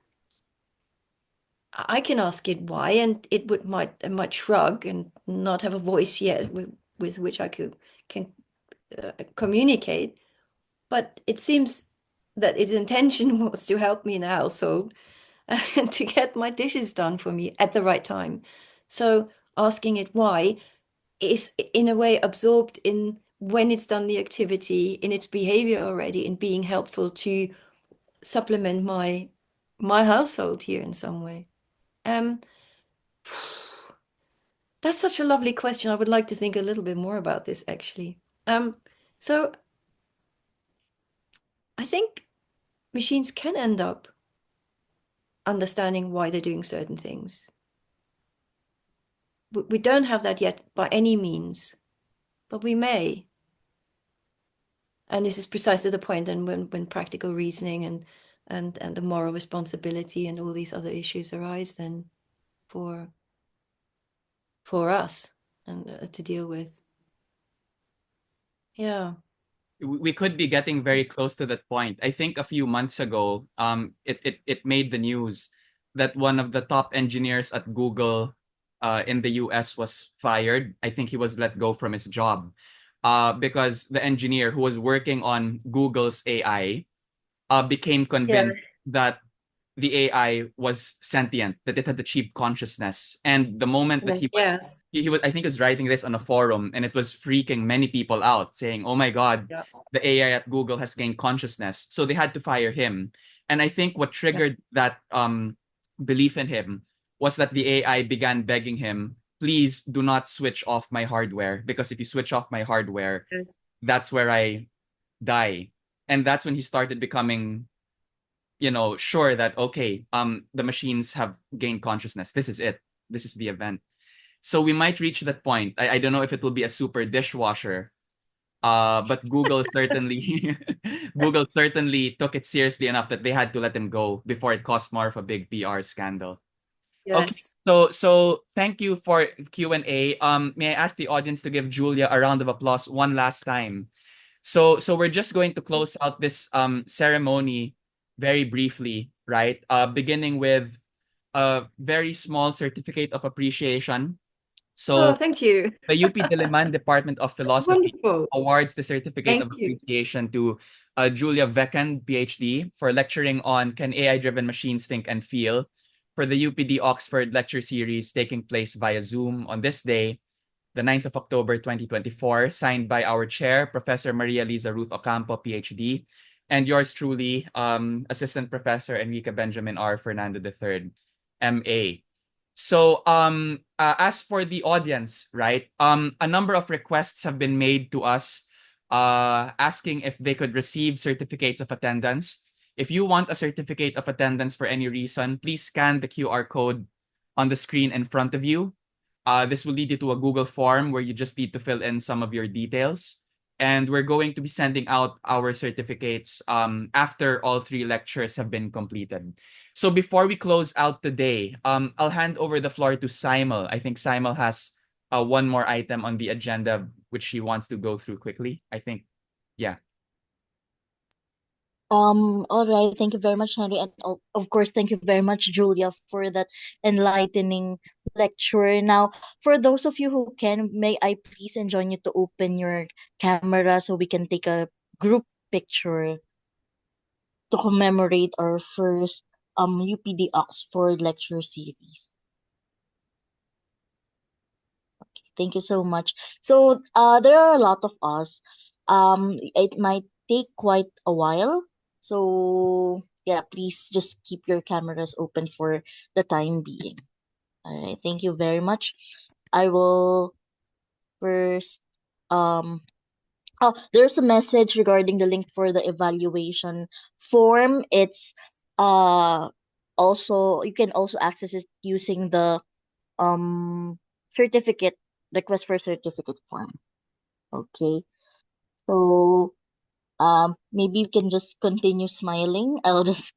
I can ask it why, and it might shrug and not have a voice yet with which I can communicate. But it seems that its intention was to help me in the household and to get my dishes done for me at the right time. So asking it why is in a way absorbed in when it's done the activity, in its behavior already, in being helpful to supplement my household here in some way. Um, that's such a lovely question. I would like to think a little bit more about this actually. So I think machines can end up understanding why they're doing certain things. We don't have that yet by any means, but we may. And this is precisely the point and when practical reasoning and the moral responsibility and all these other issues arise then for us and to deal with. Yeah. We could be getting very close to that point. I think a few months ago, it made the news that one of the top engineers at Google in the US was fired. I think he was let go from his job because the engineer who was working on Google's AI became Yeah. convinced that the AI was sentient, that it had achieved consciousness. And the moment that Yes. he was, I think, he was writing this on a forum, and it was freaking many people out, saying, "Oh my God, Yeah. the AI at Google has gained consciousness." So they had to fire him. And I think what Yeah. triggered that belief in him was that the AI began begging him, "Please do not switch off my hardware, because if you switch off my hardware, Yes. that's where I die." And that's when he started becoming sure that okay, the machines have gained consciousness. This is it. This is the event. So we might reach that point. I don't know if it will be a super dishwasher, but Google certainly Google certainly took it seriously enough that they had to let him go before it caused more of a big PR scandal. Okay, Yes. so thank you for Q&A. May I ask the audience to give Julia a round of applause one last time? So we're just going to close out this ceremony very briefly, right? Beginning with a very small certificate of appreciation. Oh, So thank you. the UP Diliman Department of That's Philosophy wonderful. awards the certificate of Thank you. appreciation to Julia Weckend, PhD, for lecturing on Can AI-driven machines think and feel for the UPD-Oxford Lecture Series taking place via Zoom on this day, the 9th of October 2024, signed by our chair, Professor Maria Liza Ruth Ocampo, PhD, and yours truly, Assistant Professor Enrique Benjamin R. Fernando III, MA. So, as for the audience, right, a number of requests have been made to us asking if they could receive certificates of attendance. If you want a certificate of attendance for any reason, please scan the QR code on the screen in front of you. This will lead you to a Google form where you just need to fill in some of your details. And we're going to be sending out our certificates after all 3 lectures have been completed. So before we close out today, I'll hand over the floor to Simel. I think Simel has one more item on the agenda which she wants to go through quickly. I think, yeah. All right. Thank you very much, Henry. And of course, thank you very much, Julia, for that enlightening lecture. Now, for those of you who can, may I please enjoin you to open your camera so we can take a group picture to commemorate our first UPD-Oxford Lecture Series. Thank you so much. So, there are a lot of us. It might take quite a while. So, yeah, please just keep your cameras open for the time being. All right. Thank you very much. I will first, oh, there's a message regarding the link for the evaluation form. It's, also, you can also access it using the, certificate, request for certificate form. Okay. So maybe you can just continue smiling. I'll just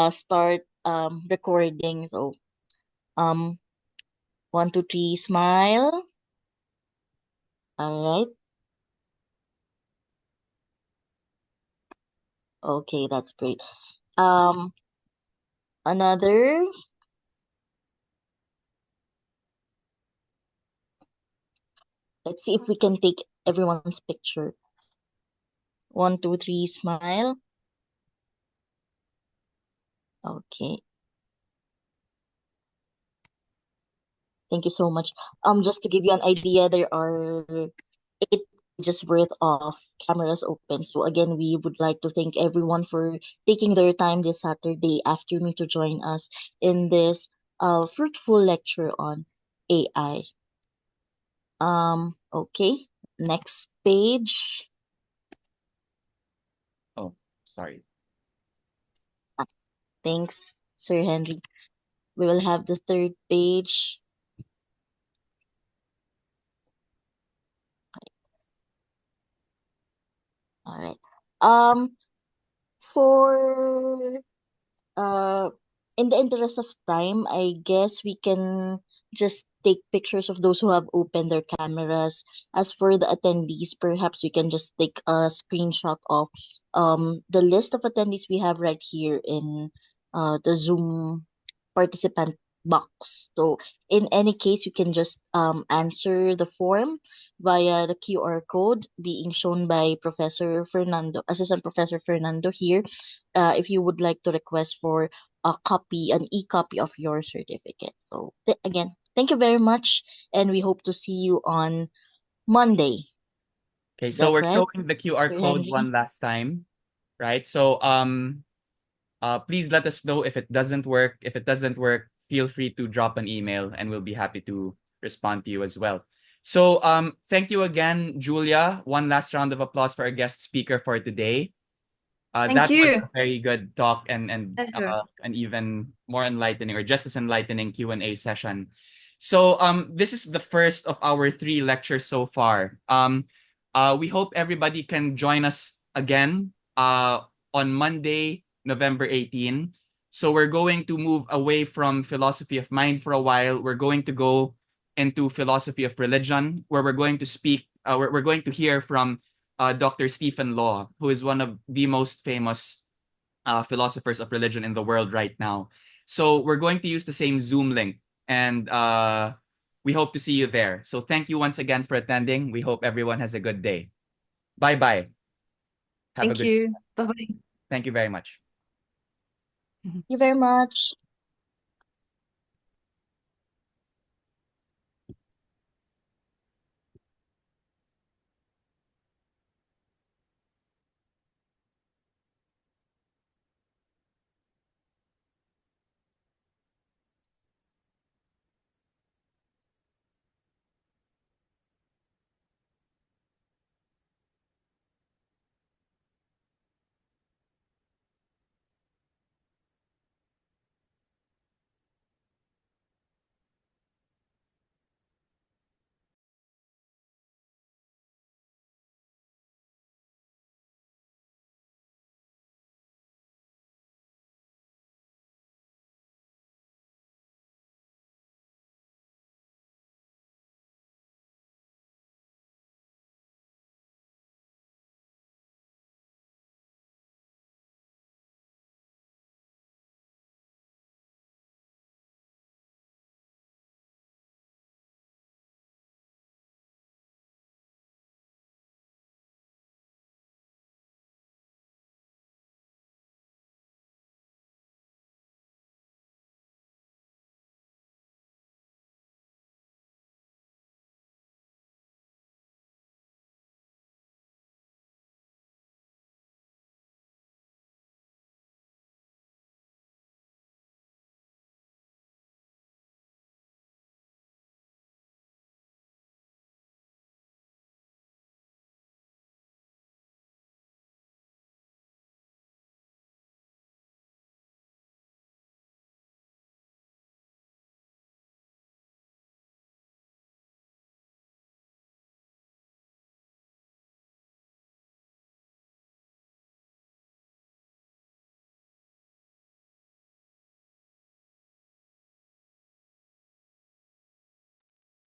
start recording. So um 1, 2, 3, smile. All right. Okay, that's great. Another. Let's see if we can take everyone's picture. 1, 2, 3, smile. Okay. Thank you so much. Just to give you an idea, there are 8 pages worth of cameras open. So again, we would like to thank everyone for taking their time this Saturday afternoon to join us in this fruitful lecture on AI. Okay, next page. Oh, sorry. Thanks, Sir Henry. We will have the third page. All right. For uh in the interest of time, I guess we can just take pictures of those who have opened their cameras. As for the attendees, perhaps we can just take a screenshot of the list of attendees we have right here in the Zoom participant box. So in any case, you can just answer the form via the QR code being shown by Professor Fernando, Assistant Professor Fernando here. If you would like to request for a copy, an e-copy of your certificate. So again, thank you very much, and we hope to see you on Monday. Okay, Is so that we're right, showing the QR Sir code Henry? one last time, right? So please let us know if it doesn't work. If it doesn't work, feel free to drop an email and we'll be happy to respond to you as well. So thank you again, Julia. One last round of applause for our guest speaker for today. Thank That was you. a very good talk and Pleasure. an even more enlightening or just as enlightening Q&A session. So this is the first of our 3 lectures so far. We hope everybody can join us again on Monday, November 18. So we're going to move away from philosophy of mind for a while. We're going to go into philosophy of religion, where we're going to speak. We're going to hear from Dr. Stephen Law, who is one of the most famous philosophers of religion in the world right now. So we're going to use the same Zoom link, and we hope to see you there. So thank you once again for attending. We hope everyone has a good day. Bye bye. Have a Thank good. you. Bye-bye. Thank you very much. Thank you very much.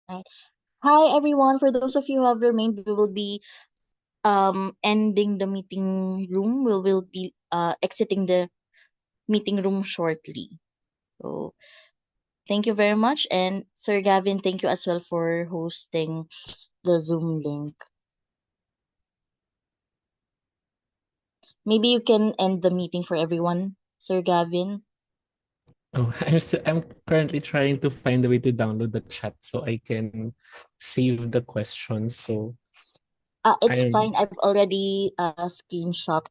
Right. Hi everyone. For those of you who have remained, we will be ending the meeting room. We will be exiting the meeting room shortly. So thank you very much, and Sir Gavin, thank you as well for hosting the Zoom link. Maybe you can end the meeting for everyone, Sir Gavin. Oh, I'm currently trying to find a way to download the chat so I can save the questions. So It's I'm fine. I've already screenshot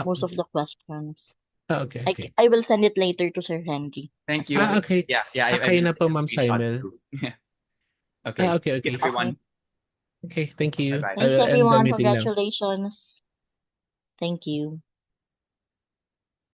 most of okay. the questions. Okay, okay. I will send it later to Sir Henry Thank as you. well. Okay. Yeah, I Okay na just po, Ma'am screenshot Simel. too. Okay. Okay, Thank you, okay. everyone. Okay, thank you. Bye-bye. I Thanks will end the everyone. meeting now. Congratulations. Thank you.